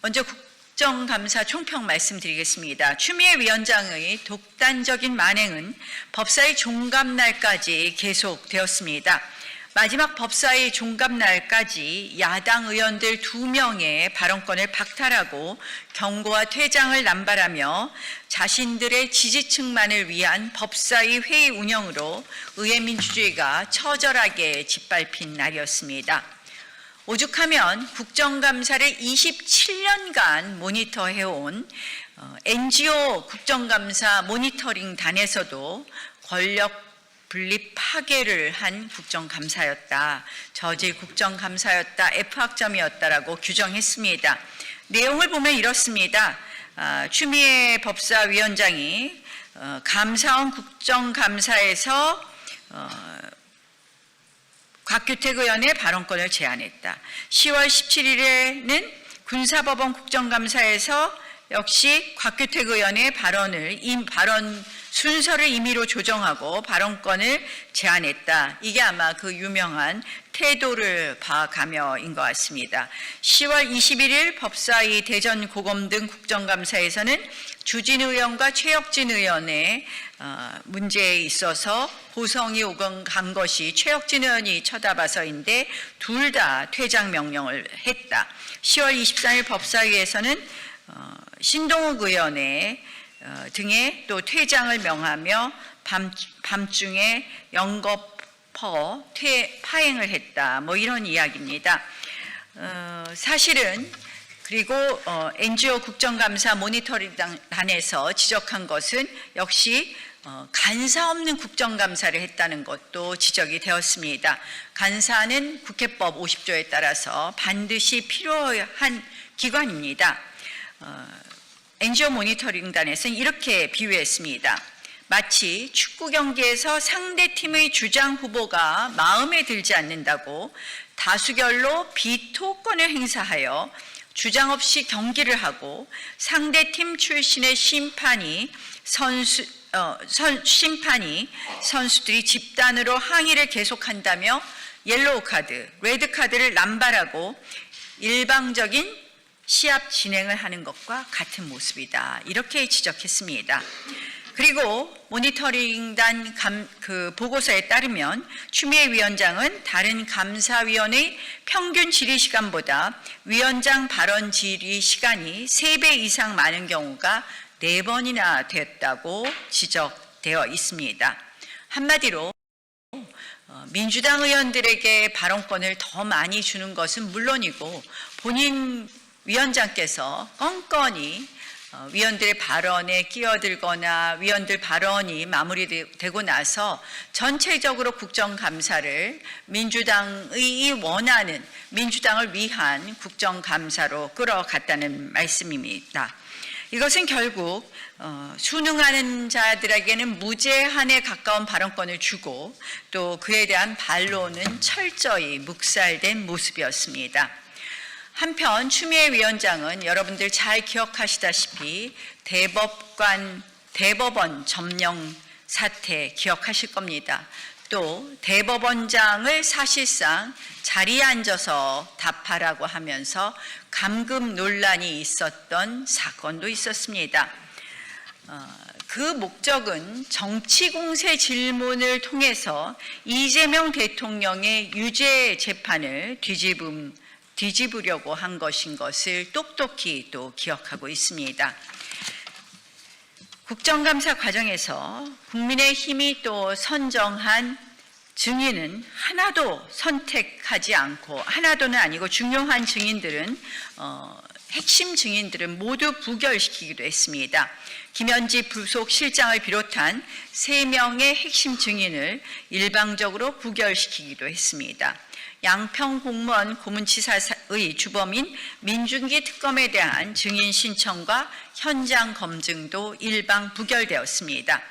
먼저 국정감사 총평 말씀드리겠습니다. 추미애 위원장의 독단적인 만행은 법사위 종감날까지 계속되었습니다. 마지막 법사위 종갑날까지 야당 의원들 2명의 발언권을 박탈하고 경고와 퇴장을 남발하며 자신들의 지지층만을 위한 법사위 회의 운영으로 의회 민주주의가 처절하게 짓밟힌 날이었습니다. 오죽하면 국정감사를 27년간 모니터해온 NGO 국정감사 모니터링단에서도 권력 분립 파괴를 한 국정감사였다. 저질 국정감사였다. F학점이었다라고 규정했습니다. 내용을 보면 이렇습니다. 추미애 법사위원장이 감사원 국정감사에서 곽규택 의원의 발언권을 제한했다. 10월 17일에는 군사법원 국정감사에서 역시 곽규택 의원의 발언 순서를 임의로 조정하고 발언권을 제한했다. 이게 아마 그 유명한 태도를 봐가며인 것 같습니다. 10월 21일 법사위 대전 고검 등 국정감사에서는 주진우 의원과 최혁진 의원의 문제에 있어서 고성이 오건 간 것이 최혁진 의원이 쳐다봐서인데 둘 다 퇴장 명령을 했다. 10월 23일 법사위에서는 신동욱 의원의 등에 또 퇴장을 명하며 밤중에 영겁퍼 파행을 했다. 뭐 이런 이야기입니다. 사실은 그리고 NGO 국정감사 모니터링단에서 지적한 것은 역시 간사 없는 국정감사를 했다는 것도 지적이 되었습니다. 간사는 국회법 50조에 따라서 반드시 필요한 기관입니다. NGO 모니터링단에서는 이렇게 비유했습니다. 마치 축구 경기에서 상대팀의 주장 후보가 마음에 들지 않는다고 다수결로 비토권을 행사하여 주장 없이 경기를 하고 상대팀 출신의 심판이 선수들이 집단으로 항의를 계속한다며 옐로우 카드, 레드 카드를 남발하고 일방적인 시합 진행을 하는 것과 같은 모습이다. 이렇게 지적했습니다. 그리고 모니터링단 그 보고서에 따르면 추미애 위원장은 다른 감사위원의 평균 질의 시간보다 위원장 발언 질의 시간이 3배 이상 많은 경우가 4번이나 됐다고 지적되어 있습니다. 한마디로 민주당 의원들에게 발언권을 더 많이 주는 것은 물론이고 본인 위원장께서 껌껌이 위원들의 발언에 끼어들거나 위원들 발언이 마무리되고 나서 전체적으로 국정감사를 민주당이 원하는 민주당을 위한 국정감사로 끌어갔다는 말씀입니다. 이것은 결국 순응하는 자들에게는 무제한에 가까운 발언권을 주고 또 그에 대한 반론은 철저히 묵살된 모습이었습니다. 한편 추미애 위원장은 여러분들 잘 기억하시다시피 대법원 점령 사태 기억하실 겁니다. 또 대법원장을 사실상 자리에 앉아서 답하라고 하면서 감금 논란이 있었던 사건도 있었습니다. 그 목적은 정치공세 질문을 통해서 이재명 대통령의 유죄 재판을 뒤집으려고 한 것인 것을 똑똑히 또 기억하고 있습니다. 국정감사 과정에서 국민의힘이 또 선정한 증인은 하나도 선택하지 않고 하나도는 아니고 중요한 증인들은 핵심 증인들은 모두 부결시키기도 했습니다. 김현지 부속실장을 비롯한 3명의 핵심 증인을 일방적으로 부결시키기도 했습니다. 양평 공무원 고문치사의 주범인 민중기 특검에 대한 증인 신청과 현장 검증도 일방 부결되었습니다.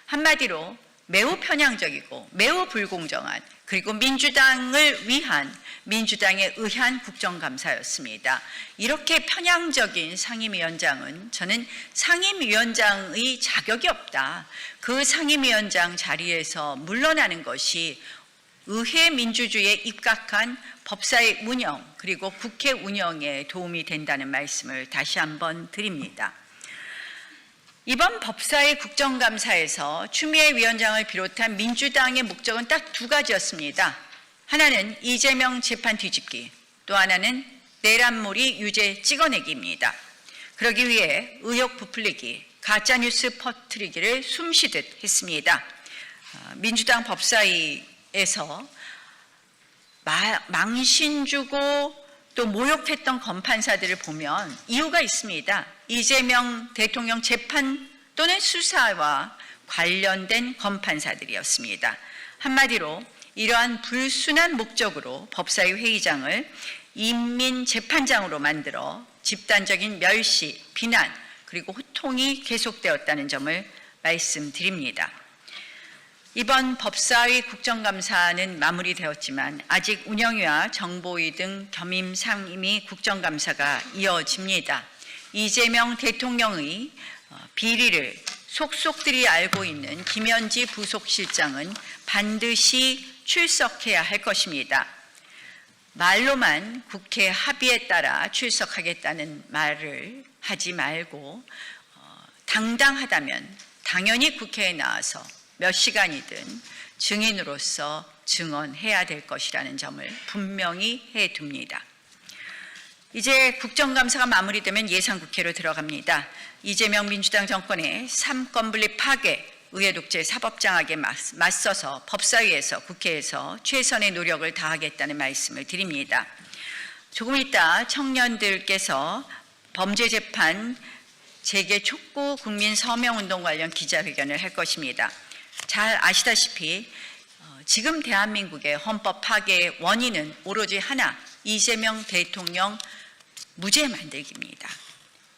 한마디로 매우 편향적이고 매우 불공정한 그리고 민주당을 위한 민주당에 의한 국정감사였습니다. 이렇게 편향적인 상임위원장은 저는 상임위원장의 자격이 없다. 그 상임위원장 자리에서 물러나는 것이 의회 민주주의에 입각한 법사위 운영 그리고 국회 운영에 도움이 된다는 말씀을 다시 한번 드립니다. 이번 법사위 국정감사에서 추미애 위원장을 비롯한 민주당의 목적은 딱 2가지였습니다. 하나는 이재명 재판 뒤집기, 또 하나는 내란몰이 유죄 찍어내기입니다. 그러기 위해 의혹 부풀리기, 가짜뉴스 퍼뜨리기를 숨쉬듯 했습니다. 민주당 법사위에서 망신 주고 또 모욕했던 검판사들을 보면 이유가 있습니다. 이재명 대통령 재판 또는 수사와 관련된 검판사들이었습니다. 한마디로 이러한 불순한 목적으로 법사위 회의장을 인민재판장으로 만들어 집단적인 멸시, 비난, 그리고 호통이 계속되었다는 점을 말씀드립니다. 이번 법사위 국정감사는 마무리되었지만 아직 운영위와 정보위 등 겸임 상임위 국정감사가 이어집니다. 이재명 대통령의 비리를 속속들이 알고 있는 김현지 부속실장은 반드시 출석해야 할 것입니다. 말로만 국회 합의에 따라 출석하겠다는 말을 하지 말고 당당하다면 당연히 국회에 나와서 몇 시간이든 증인으로서 증언해야 될 것이라는 점을 분명히 해둡니다. 이제 국정감사가 마무리되면 예산국회로 들어갑니다. 이재명 민주당 정권의 3권 분립 파괴, 의회독재 사법장악에 맞서서 법사위에서 국회에서 최선의 노력을 다하겠다는 말씀을 드립니다. 조금 이따 청년들께서 범죄재판 재개 촉구 국민 서명운동 관련 기자회견을 할 것입니다. 잘 아시다시피 지금 대한민국의 헌법 파괴의 원인은 오로지 하나, 이재명 대통령 무죄 만들기입니다.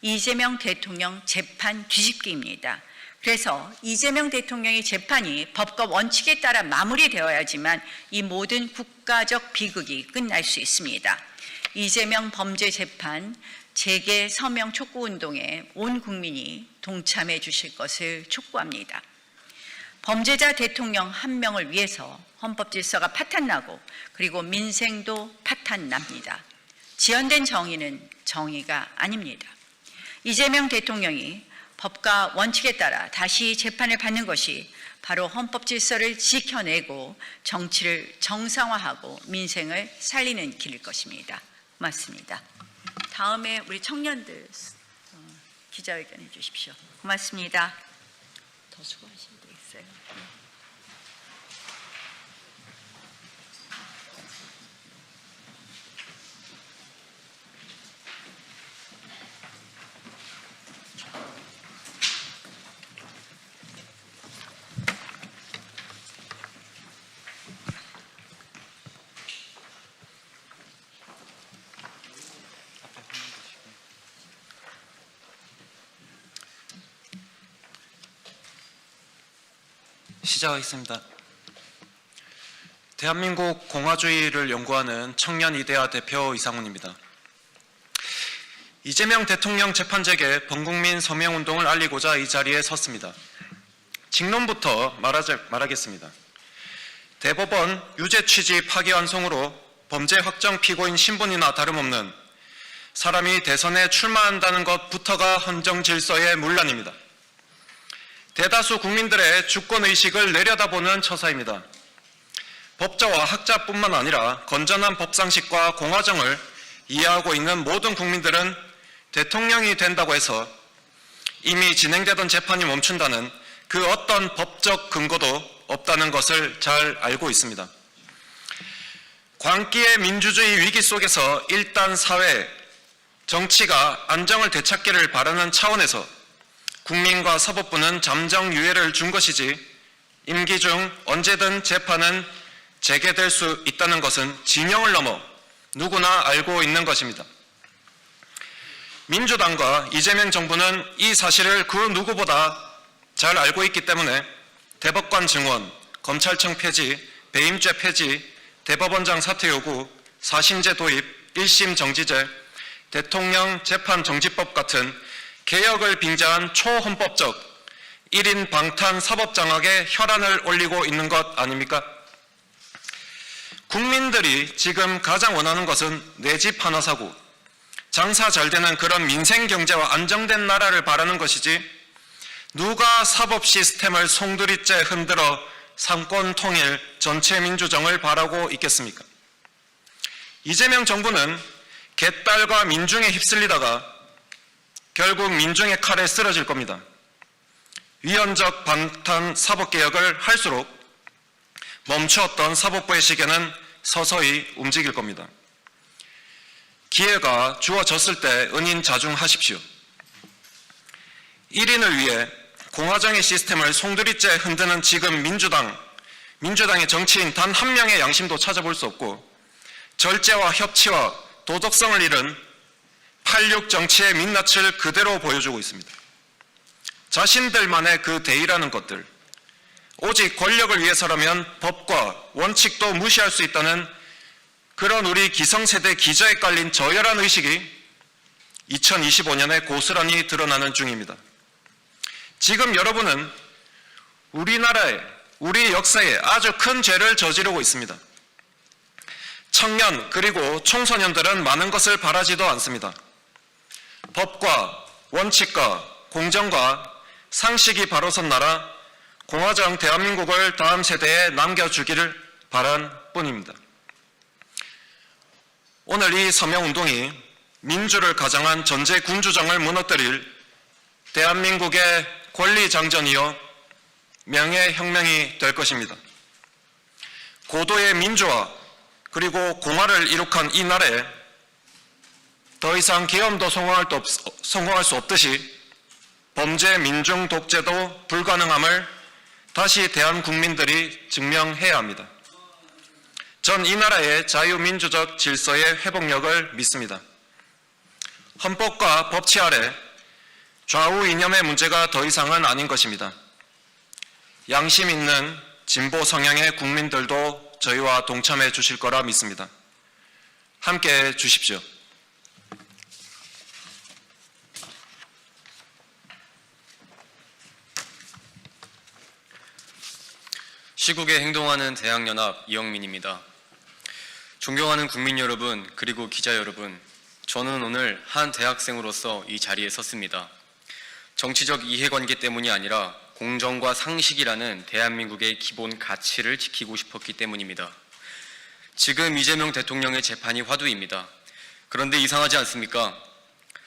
이재명 대통령 재판 뒤집기입니다. 그래서 이재명 대통령의 재판이 법과 원칙에 따라 마무리되어야지만 이 모든 국가적 비극이 끝날 수 있습니다. 이재명 범죄 재판 재개 서명 촉구 운동에 온 국민이 동참해 주실 것을 촉구합니다. 범죄자 대통령 한 명을 위해서 헌법 질서가 파탄나고 그리고 민생도 파탄납니다. 지연된 정의는 정의가 아닙니다. 이재명 대통령이 법과 원칙에 따라 다시 재판을 받는 것이 바로 헌법 질서를 지켜내고 정치를 정상화하고 민생을 살리는 길일 것입니다. 고맙습니다. 다음에 우리 청년들 기자회견 해 주십시오. 고맙습니다. 더 수고하시면 되겠어요. 시작하겠습니다. 대한민국 공화주의를 연구하는 청년이데아 대표 이상훈입니다. 이재명 대통령 재판재개 범국민 서명운동을 알리고자 이 자리에 섰습니다. 직론부터 말하겠습니다. 대법원 유죄 취지 파기환송으로 범죄 확정 피고인 신분이나 다름없는 사람이 대선에 출마한다는 것부터가 헌정 질서의 문란입니다. 대다수 국민들의 주권의식을 내려다보는 처사입니다. 법자와 학자뿐만 아니라 건전한 법상식과 공화정을 이해하고 있는 모든 국민들은 대통령이 된다고 해서 이미 진행되던 재판이 멈춘다는 그 어떤 법적 근거도 없다는 것을 잘 알고 있습니다. 광기의 민주주의 위기 속에서 일단 사회, 정치가 안정을 되찾기를 바라는 차원에서 국민과 사법부는 잠정 유예를 준 것이지 임기 중 언제든 재판은 재개될 수 있다는 것은 진영을 넘어 누구나 알고 있는 것입니다. 민주당과 이재명 정부는 이 사실을 그 누구보다 잘 알고 있기 때문에 대법관 증원, 검찰청 폐지, 배임죄 폐지, 대법원장 사퇴 요구, 사심제 도입, 1심 정지제, 대통령 재판 정지법 같은 개혁을 빙자한 초헌법적 1인 방탄 사법장악에 혈안을 올리고 있는 것 아닙니까? 국민들이 지금 가장 원하는 것은 내 집 하나 사고 장사 잘 되는 그런 민생 경제와 안정된 나라를 바라는 것이지 누가 사법 시스템을 송두리째 흔들어 삼권 통일 전체 민주정을 바라고 있겠습니까? 이재명 정부는 개딸과 민중에 휩쓸리다가 결국 민중의 칼에 쓰러질 겁니다. 위헌적 방탄 사법개혁을 할수록 멈추었던 사법부의 시계는 서서히 움직일 겁니다. 기회가 주어졌을 때 은인자중하십시오. 1인을 위해 공화정의 시스템을 송두리째 흔드는 지금 민주당의 정치인 단 한 명의 양심도 찾아볼 수 없고 절제와 협치와 도덕성을 잃은 86 정치의 민낯을 그대로 보여주고 있습니다. 자신들만의 그 대의라는 것들, 오직 권력을 위해서라면 법과 원칙도 무시할 수 있다는 그런 우리 기성세대 기저에 깔린 저열한 의식이 2025년에 고스란히 드러나는 중입니다. 지금 여러분은 우리나라에, 우리 역사에 아주 큰 죄를 저지르고 있습니다. 청년 그리고 청소년들은 많은 것을 바라지도 않습니다. 법과 원칙과 공정과 상식이 바로 선 나라 공화정 대한민국을 다음 세대에 남겨주기를 바란 뿐입니다. 오늘 이 서명운동이 민주를 가장한 전제 군주정을 무너뜨릴 대한민국의 권리장전이요 명예혁명이 될 것입니다. 고도의 민주화 그리고 공화를 이룩한 이 날에 더 이상 계엄도 성공할 수 없듯이 범죄 민중 독재도 불가능함을 다시 대한국민들이 증명해야 합니다. 전 이 나라의 자유민주적 질서의 회복력을 믿습니다. 헌법과 법치 아래 좌우 이념의 문제가 더 이상은 아닌 것입니다. 양심 있는 진보 성향의 국민들도 저희와 동참해 주실 거라 믿습니다. 함께해 주십시오. 시국에 행동하는 대학연합 이영민입니다. 존경하는 국민 여러분 그리고 기자 여러분, 저는 오늘 한 대학생으로서 이 자리에 섰습니다. 정치적 이해관계 때문이 아니라 공정과 상식이라는 대한민국의 기본 가치를 지키고 싶었기 때문입니다. 지금 이재명 대통령의 재판이 화두입니다. 그런데 이상하지 않습니까?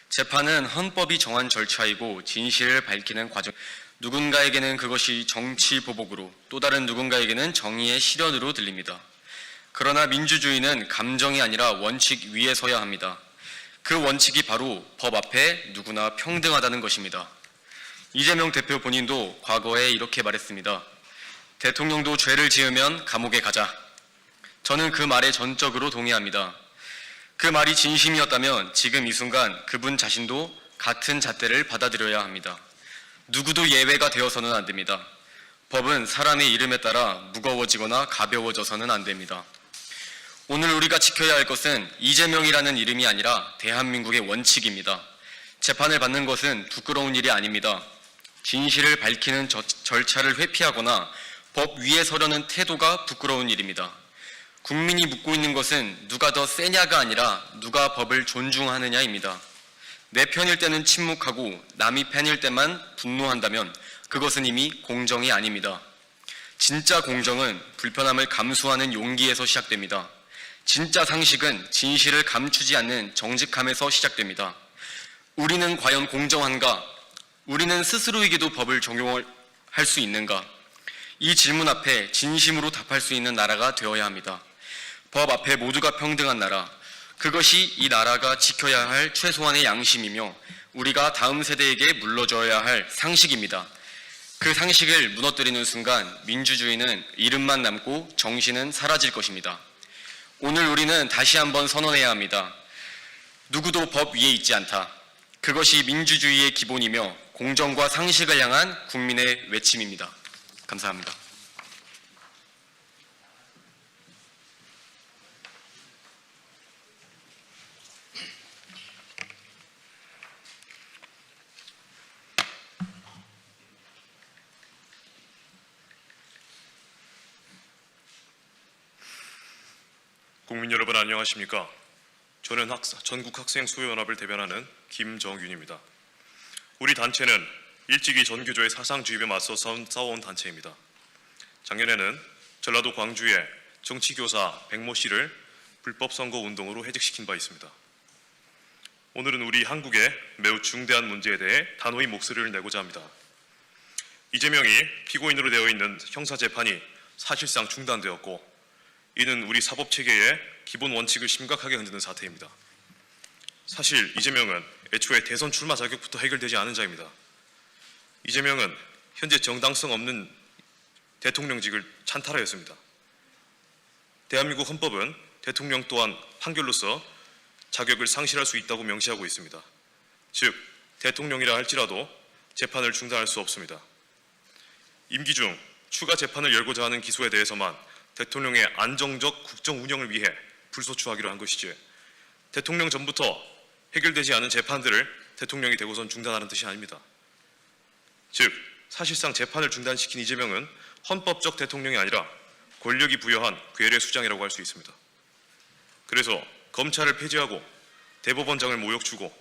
재판은 헌법이 정한 절차이고 진실을 밝히는 과정, 누군가에게는 그것이 정치 보복으로 또 다른 누군가에게는 정의의 실현으로 들립니다. 그러나 민주주의는 감정이 아니라 원칙 위에 서야 합니다. 그 원칙이 바로 법 앞에 누구나 평등하다는 것입니다. 이재명 대표 본인도 과거에 이렇게 말했습니다. 대통령도 죄를 지으면 감옥에 가자. 저는 그 말에 전적으로 동의합니다. 그 말이 진심이었다면 지금 이 순간 그분 자신도 같은 잣대를 받아들여야 합니다. 누구도 예외가 되어서는 안 됩니다. 법은 사람의 이름에 따라 무거워지거나 가벼워져서는 안 됩니다. 오늘 우리가 지켜야 할 것은 이재명이라는 이름이 아니라 대한민국의 원칙입니다. 재판을 받는 것은 부끄러운 일이 아닙니다. 진실을 밝히는 절차를 회피하거나 법 위에 서려는 태도가 부끄러운 일입니다. 국민이 묻고 있는 것은 누가 더 세냐가 아니라 누가 법을 존중하느냐입니다. 내 편일 때는 침묵하고 남이 편일 때만 분노한다면 그것은 이미 공정이 아닙니다. 진짜 공정은 불편함을 감수하는 용기에서 시작됩니다. 진짜 상식은 진실을 감추지 않는 정직함에서 시작됩니다. 우리는 과연 공정한가? 우리는 스스로에게도 법을 적용할 수 있는가? 이 질문 앞에 진심으로 답할 수 있는 나라가 되어야 합니다. 법 앞에 모두가 평등한 나라, 그것이 이 나라가 지켜야 할 최소한의 양심이며 우리가 다음 세대에게 물려줘야 할 상식입니다. 그 상식을 무너뜨리는 순간 민주주의는 이름만 남고 정신은 사라질 것입니다. 오늘 우리는 다시 한번 선언해야 합니다. 누구도 법 위에 있지 않다. 그것이 민주주의의 기본이며 공정과 상식을 향한 국민의 외침입니다. 감사합니다. 국민 여러분 안녕하십니까? 저는 전국학생수호연합을 대변하는 김정윤입니다. 우리 단체는 일찍이 전교조의 사상주입에 맞서 싸워온 단체입니다. 작년에는 전라도 광주의 정치교사 백모 씨를 불법 선거 운동으로 해직시킨 바 있습니다. 오늘은 우리 한국의 매우 중대한 문제에 대해 단호히 목소리를 내고자 합니다. 이재명이 피고인으로 되어 있는 형사재판이 사실상 중단되었고, 이는 우리 사법체계의 기본 원칙을 심각하게 흔드는 사태입니다. 사실 이재명은 애초에 대선 출마 자격부터 해결되지 않은 자입니다. 이재명은 현재 정당성 없는 대통령직을 찬탈하였습니다. 대한민국 헌법은 대통령 또한 판결로서 자격을 상실할 수 있다고 명시하고 있습니다. 즉, 대통령이라 할지라도 재판을 중단할 수 없습니다. 임기 중 추가 재판을 열고자 하는 기소에 대해서만 대통령의 안정적 국정 운영을 위해 불소추하기로 한 것이지, 대통령 전부터 해결되지 않은 재판들을 대통령이 되고선 중단하는 뜻이 아닙니다. 즉, 사실상 재판을 중단시킨 이재명은 헌법적 대통령이 아니라 권력이 부여한 괴뢰 수장이라고 할 수 있습니다. 그래서 검찰을 폐지하고 대법원장을 모욕 주고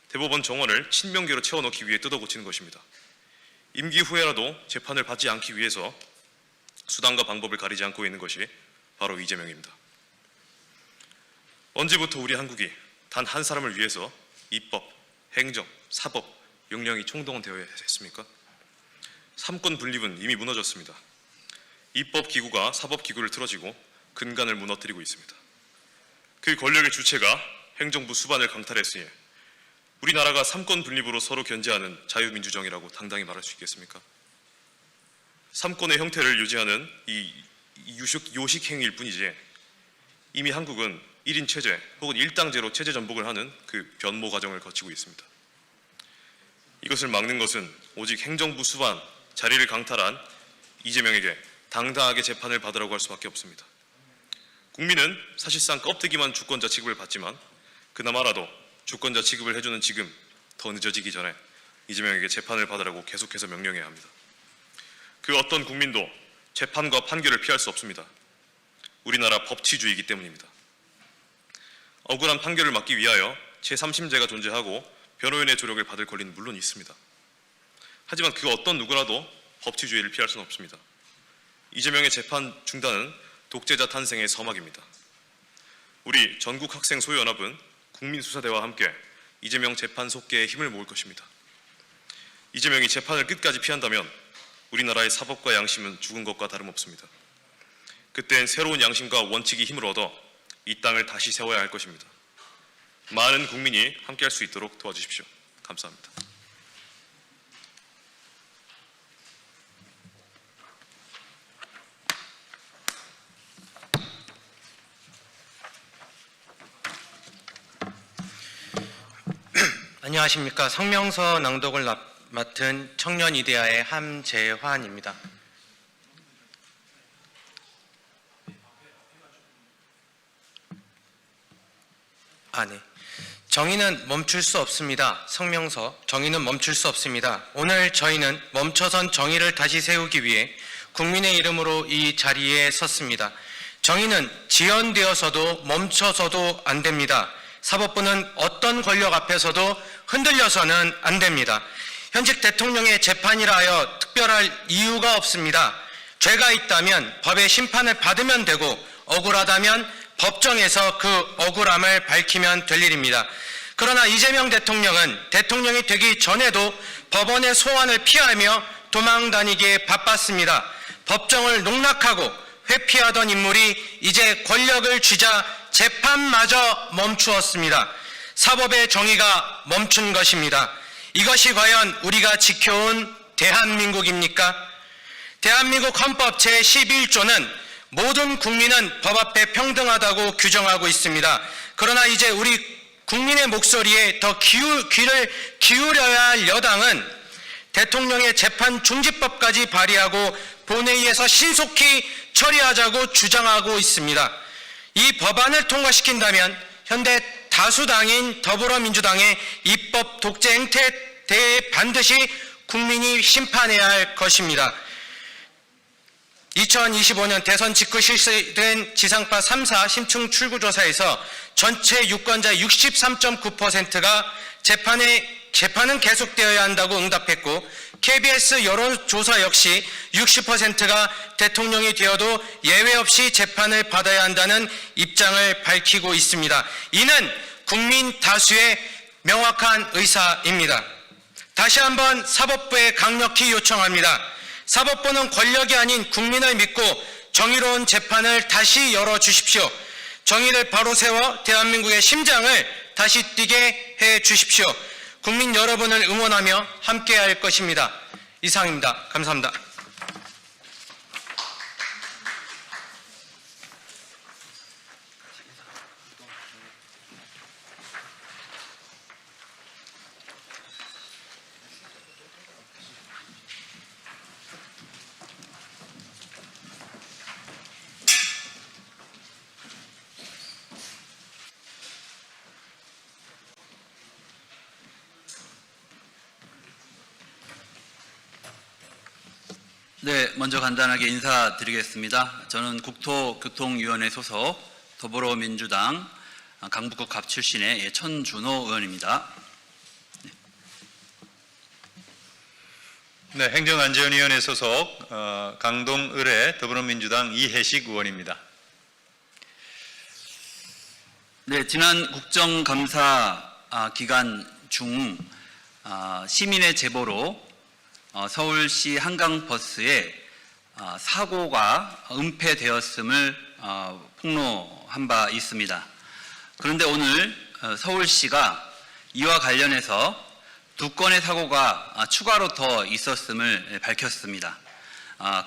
대법원 정원을 친명계로 채워넣기 위해 뜯어고치는 것입니다. 임기 후에라도 재판을 받지 않기 위해서 수단과 방법을 가리지 않고 있는 것이 바로 이재명입니다. 언제부터 우리 한국이 단 한 사람을 위해서 입법, 행정, 사법, 역량이 총동원되어야 했습니까? 삼권 분립은 이미 무너졌습니다. 입법기구가 사법기구를 틀어지고 근간을 무너뜨리고 있습니다. 그 권력의 주체가 행정부 수반을 강탈했으니 우리나라가 삼권 분립으로 서로 견제하는 자유민주정이라고 당당히 말할 수 있겠습니까? 삼권의 형태를 유지하는 이 요식행위일 뿐이지, 이미 한국은 1인 체제 혹은 일당제로 체제 전복을 하는 그 변모 과정을 거치고 있습니다. 이것을 막는 것은 오직 행정부 수반 자리를 강탈한 이재명에게 당당하게 재판을 받으라고 할 수밖에 없습니다. 국민은 사실상 껍데기만 주권자 취급을 받지만 그나마라도 주권자 취급을 해주는 지금 더 늦어지기 전에 이재명에게 재판을 받으라고 계속해서 명령해야 합니다. 그 어떤 국민도 재판과 판결을 피할 수 없습니다. 우리나라 법치주의이기 때문입니다. 억울한 판결을 막기 위하여 제3심제가 존재하고 변호인의 조력을 받을 권리는 물론 있습니다. 하지만 그 어떤 누구라도 법치주의를 피할 수는 없습니다. 이재명의 재판 중단은 독재자 탄생의 서막입니다. 우리 전국학생소위연합은 국민수사대와 함께 이재명 재판 속개에 힘을 모을 것입니다. 이재명이 재판을 끝까지 피한다면 우리나라의 사법과 양심은 죽은 것과 다름없습니다. 그땐 새로운 양심과 원칙이 힘을 얻어 이 땅을 다시 세워야 할 것입니다. 많은 국민이 함께할 수 있도록 도와주십시오. 감사합니다. 안녕하십니까. 성명서 낭독을 맡은 청년이데아의 함재환입니다. 네. 정의는 멈출 수 없습니다. 성명서, 정의는 멈출 수 없습니다. 오늘 저희는 멈춰선 정의를 다시 세우기 위해 국민의 이름으로 이 자리에 섰습니다. 정의는 지연되어서도 멈춰서도 안 됩니다. 사법부는 어떤 권력 앞에서도 흔들려서는 안 됩니다. 현직 대통령의 재판이라 하여 특별할 이유가 없습니다. 죄가 있다면 법의 심판을 받으면 되고, 억울하다면 법정에서 그 억울함을 밝히면 될 일입니다. 그러나 이재명 대통령은 대통령이 되기 전에도 법원의 소환을 피하며 도망다니기에 바빴습니다. 법정을 농락하고 회피하던 인물이 이제 권력을 쥐자 재판마저 멈추었습니다. 사법의 정의가 멈춘 것입니다. 이것이 과연 우리가 지켜온 대한민국입니까? 대한민국 헌법 제11조는 모든 국민은 법 앞에 평등하다고 규정하고 있습니다. 그러나 이제 우리 국민의 목소리에 더 귀를 기울여야 할 여당은 대통령의 재판 중지법까지 발의하고 본회의에서 신속히 처리하자고 주장하고 있습니다. 이 법안을 통과시킨다면 현대 다수당인 더불어민주당의 입법 독재 행태에 대해 반드시 국민이 심판해야 할 것입니다. 2025년 대선 직후 실시된 지상파 3사 심층 출구조사에서 전체 유권자 63.9%가 재판은 계속되어야 한다고 응답했고, KBS 여론조사 역시 60%가 대통령이 되어도 예외 없이 재판을 받아야 한다는 입장을 밝히고 있습니다. 이는 국민 다수의 명확한 의사입니다. 다시 한번 사법부에 강력히 요청합니다. 사법부는 권력이 아닌 국민을 믿고 정의로운 재판을 다시 열어주십시오. 정의를 바로 세워 대한민국의 심장을 다시 뛰게 해 주십시오. 국민 여러분을 응원하며 함께할 것입니다. 이상입니다. 감사합니다. 네, 먼저 간단하게 인사드리겠습니다. 저는 국토교통위원회 소속 더불어민주당 강북구 갑 출신의 천준호 의원입니다. 네, 행정안전위원회 소속 강동 을의 더불어민주당 이혜식 의원입니다. 네, 지난 국정감사 기간 중 시민의 제보로 서울시 한강버스에 사고가 은폐되었음을 폭로한 바 있습니다. 그런데 오늘 서울시가 이와 관련해서 2건의 사고가 추가로 더 있었음을 밝혔습니다.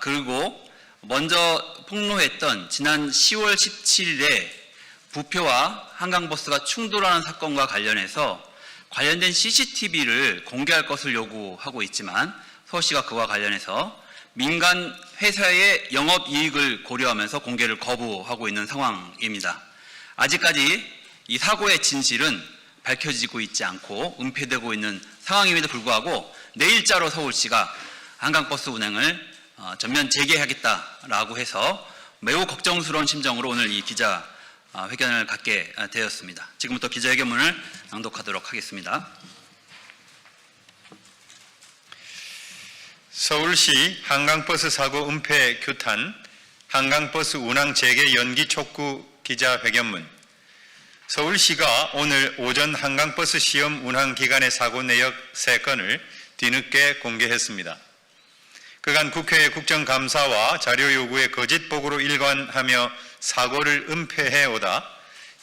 그리고 먼저 폭로했던 지난 10월 17일에 부표와 한강버스가 충돌하는 사건과 관련해서 관련된 CCTV를 공개할 것을 요구하고 있지만 서울시가 그와 관련해서 민간 회사의 영업이익을 고려하면서 공개를 거부하고 있는 상황입니다. 아직까지 이 사고의 진실은 밝혀지고 있지 않고 은폐되고 있는 상황임에도 불구하고 내일자로 서울시가 한강버스 운행을 전면 재개하겠다라고 해서 매우 걱정스러운 심정으로 오늘 이 기자회견을 갖게 되었습니다. 지금부터 기자회견문을 낭독하도록 하겠습니다. 서울시 한강버스 사고 은폐 규탄, 한강버스 운항 재개 연기 촉구 기자회견문. 서울시가 오늘 오전 한강버스 시험 운항 기간의 사고 내역 3건을 뒤늦게 공개했습니다. 그간 국회의 국정감사와 자료 요구에 거짓 보고로 일관하며 사고를 은폐해오다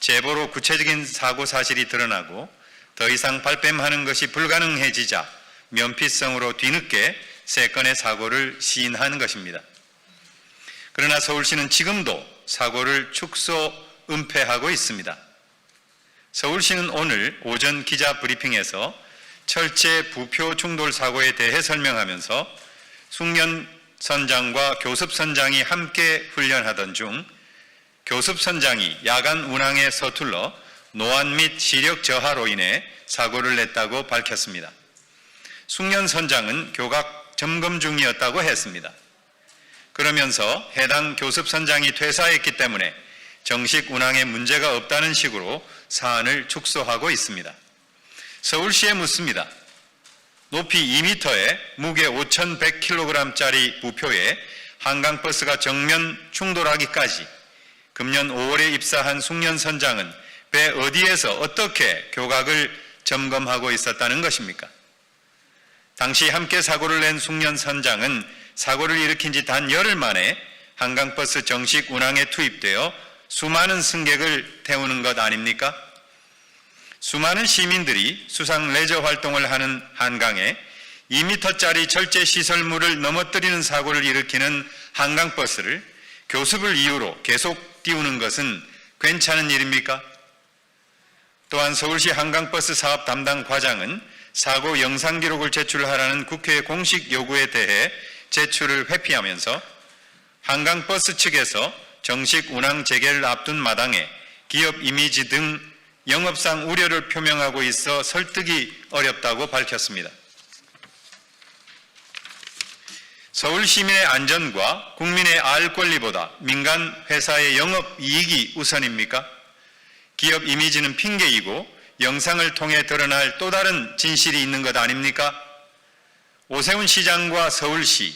제보로 구체적인 사고 사실이 드러나고 더 이상 발뺌하는 것이 불가능해지자 면피성으로 뒤늦게 3건의 사고를 시인한 것입니다. 그러나 서울시는 지금도 사고를 축소 은폐하고 있습니다. 서울시는 오늘 오전 기자 브리핑에서 철제 부표 충돌 사고에 대해 설명하면서 숙련 선장과 교습 선장이 함께 훈련하던 중 교습 선장이 야간 운항에 서툴러 노안 및 시력 저하로 인해 사고를 냈다고 밝혔습니다. 숙련 선장은 교각 점검 중이었다고 했습니다. 그러면서 해당 교습 선장이 퇴사했기 때문에 정식 운항에 문제가 없다는 식으로 사안을 축소하고 있습니다. 서울시에 묻습니다. 높이 2m에 무게 5,100kg짜리 부표에 한강버스가 정면 충돌하기까지 금년 5월에 입사한 숙련 선장은 배 어디에서 어떻게 교각을 점검하고 있었다는 것입니까? 당시 함께 사고를 낸 숙련 선장은 사고를 일으킨 지 단 열흘 만에 한강버스 정식 운항에 투입되어 수많은 승객을 태우는 것 아닙니까? 수많은 시민들이 수상 레저 활동을 하는 한강에 2m짜리 철제 시설물을 넘어뜨리는 사고를 일으키는 한강버스를 교습을 이유로 계속 띄우는 것은 괜찮은 일입니까? 또한 서울시 한강버스 사업 담당 과장은 사고 영상 기록을 제출하라는 국회의 공식 요구에 대해 제출을 회피하면서 한강버스 측에서 정식 운항 재개를 앞둔 마당에 기업 이미지 등 영업상 우려를 표명하고 있어 설득이 어렵다고 밝혔습니다. 서울 시민의 안전과 국민의 알 권리보다 민간 회사의 영업 이익이 우선입니까? 기업 이미지는 핑계이고 영상을 통해 드러날 또 다른 진실이 있는 것 아닙니까? 오세훈 시장과 서울시,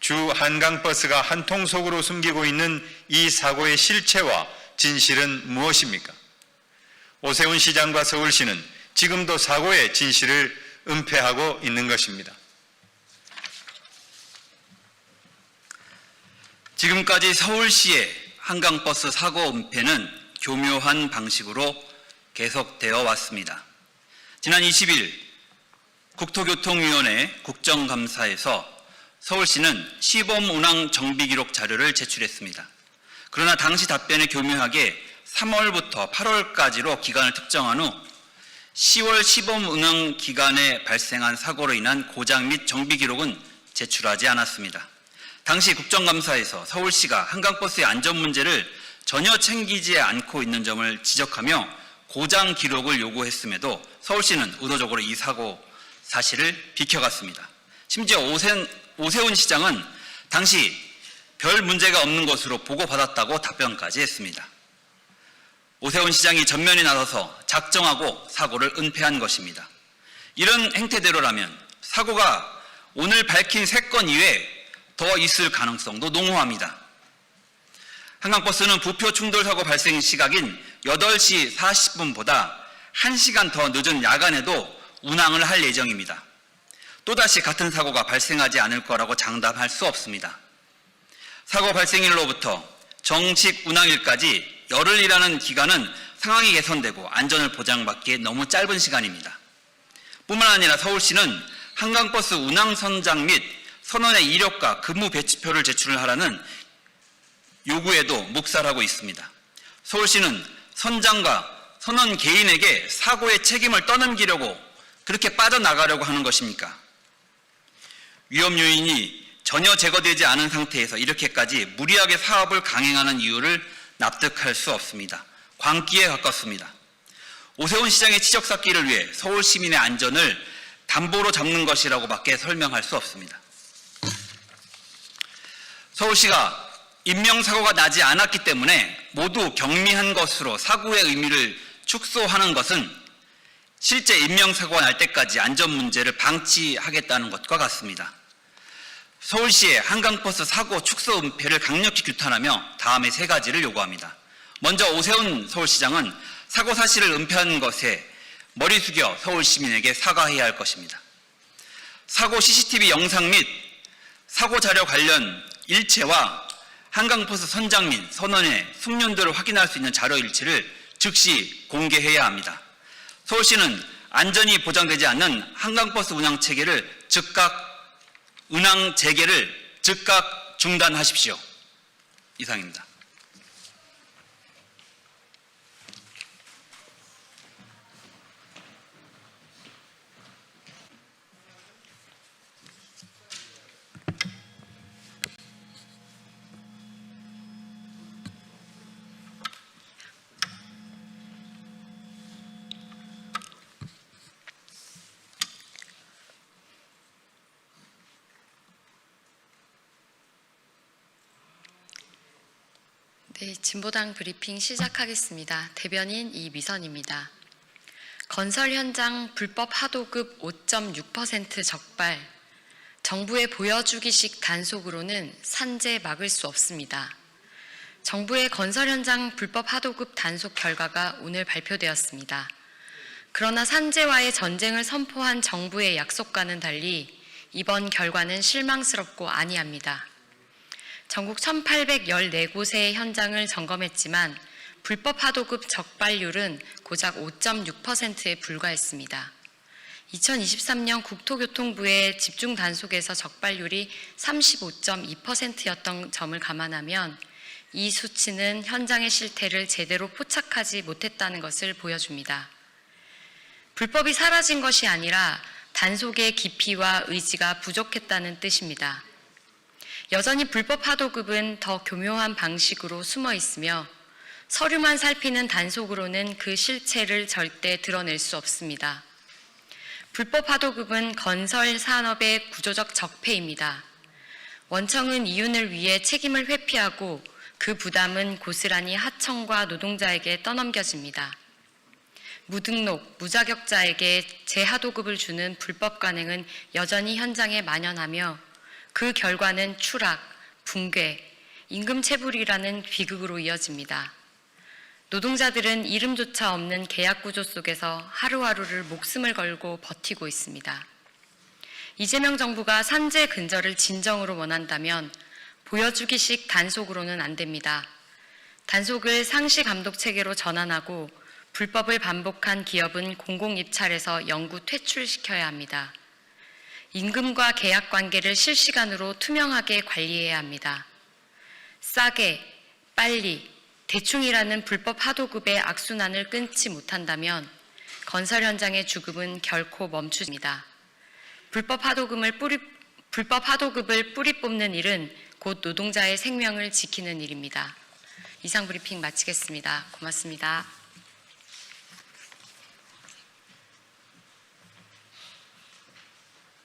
주 한강버스가 한 통 속으로 숨기고 있는 이 사고의 실체와 진실은 무엇입니까? 오세훈 시장과 서울시는 지금도 사고의 진실을 은폐하고 있는 것입니다. 지금까지 서울시의 한강버스 사고 은폐는 교묘한 방식으로 계속되어 왔습니다. 지난 20일 국토교통위원회 국정감사에서 서울시는 시범 운항 정비 기록 자료를 제출했습니다. 그러나 당시 답변에 교묘하게 3월부터 8월까지로 기간을 특정한 후 10월 시범 운항 기간에 발생한 사고로 인한 고장 및 정비 기록은 제출하지 않았습니다. 당시 국정감사에서 서울시가 한강버스의 안전 문제를 전혀 챙기지 않고 있는 점을 지적하며 고장 기록을 요구했음에도 서울시는 의도적으로 이 사고 사실을 비켜갔습니다. 심지어 오세훈 시장은 당시 별 문제가 없는 것으로 보고받았다고 답변까지 했습니다. 오세훈 시장이 전면에 나서서 작정하고 사고를 은폐한 것입니다. 이런 행태대로라면 사고가 오늘 밝힌 3건 이외에 더 있을 가능성도 농후합니다. 한강버스는 부표 충돌 사고 발생 시각인 8시 40분보다 1시간 더 늦은 야간에도 운항을 할 예정입니다. 또다시 같은 사고가 발생하지 않을 거라고 장담할 수 없습니다. 사고 발생일로부터 정식 운항일까지 열흘이라는 기간은 상황이 개선되고 안전을 보장받기에 너무 짧은 시간입니다. 뿐만 아니라 서울시는 한강버스 운항 선장 및 선원의 이력과 근무 배치표를 제출하라는 요구에도 묵살하고 있습니다. 서울시는 선장과 선원 개인에게 사고의 책임을 떠넘기려고 그렇게 빠져나가려고 하는 것입니까? 위험 요인이 전혀 제거되지 않은 상태에서 이렇게까지 무리하게 사업을 강행하는 이유를 납득할 수 없습니다. 광기에 가깝습니다. 오세훈 시장의 치적쌓기를 위해 서울 시민의 안전을 담보로 잡는 것이라고밖에 설명할 수 없습니다. 서울시가 인명사고가 나지 않았기 때문에 모두 경미한 것으로 사고의 의미를 축소하는 것은 실제 인명사고가 날 때까지 안전 문제를 방치하겠다는 것과 같습니다. 서울시의 한강버스 사고 축소 은폐를 강력히 규탄하며 다음에 3가지를 요구합니다. 먼저 오세훈 서울시장은 사고 사실을 은폐한 것에 머리 숙여 서울 시민에게 사과해야 할 것입니다. 사고 CCTV 영상 및 사고 자료 관련 일체와 한강버스 선장 및 선원의 숙련도를 확인할 수 있는 자료 일체를 즉시 공개해야 합니다. 서울시는 안전이 보장되지 않는 한강버스 운항 체계를 운항 재개를 즉각 중단하십시오. 이상입니다. 네, 진보당 브리핑 시작하겠습니다. 대변인 이미선입니다. 건설 현장 불법 하도급 5.6% 적발, 정부의 보여주기식 단속으로는 산재 막을 수 없습니다. 정부의 건설 현장 불법 하도급 단속 결과가 오늘 발표되었습니다. 그러나 산재와의 전쟁을 선포한 정부의 약속과는 달리 이번 결과는 실망스럽고 아니합니다. 전국 1,814곳의 현장을 점검했지만 불법 하도급 적발률은 고작 5.6%에 불과했습니다. 2023년 국토교통부의 집중 단속에서 적발률이 35.2%였던 점을 감안하면 이 수치는 현장의 실태를 제대로 포착하지 못했다는 것을 보여줍니다. 불법이 사라진 것이 아니라 단속의 깊이와 의지가 부족했다는 뜻입니다. 여전히 불법 하도급은 더 교묘한 방식으로 숨어 있으며 서류만 살피는 단속으로는 그 실체를 절대 드러낼 수 없습니다. 불법 하도급은 건설 산업의 구조적 적폐입니다. 원청은 이윤을 위해 책임을 회피하고 그 부담은 고스란히 하청과 노동자에게 떠넘겨집니다. 무등록, 무자격자에게 재하도급을 주는 불법 관행은 여전히 현장에 만연하며 그 결과는 추락, 붕괴, 임금체불이라는 비극으로 이어집니다. 노동자들은 이름조차 없는 계약 구조 속에서 하루하루를 목숨을 걸고 버티고 있습니다. 이재명 정부가 산재 근절을 진정으로 원한다면 보여주기식 단속으로는 안 됩니다. 단속을 상시 감독 체계로 전환하고 불법을 반복한 기업은 공공입찰에서 영구 퇴출시켜야 합니다. 임금과 계약 관계를 실시간으로 투명하게 관리해야 합니다. 싸게, 빨리, 대충이라는 불법 하도급의 악순환을 끊지 못한다면 건설 현장의 죽음은 결코 멈추집니다. 불법 하도급을 뿌리 뽑는 일은 곧 노동자의 생명을 지키는 일입니다. 이상 브리핑 마치겠습니다. 고맙습니다.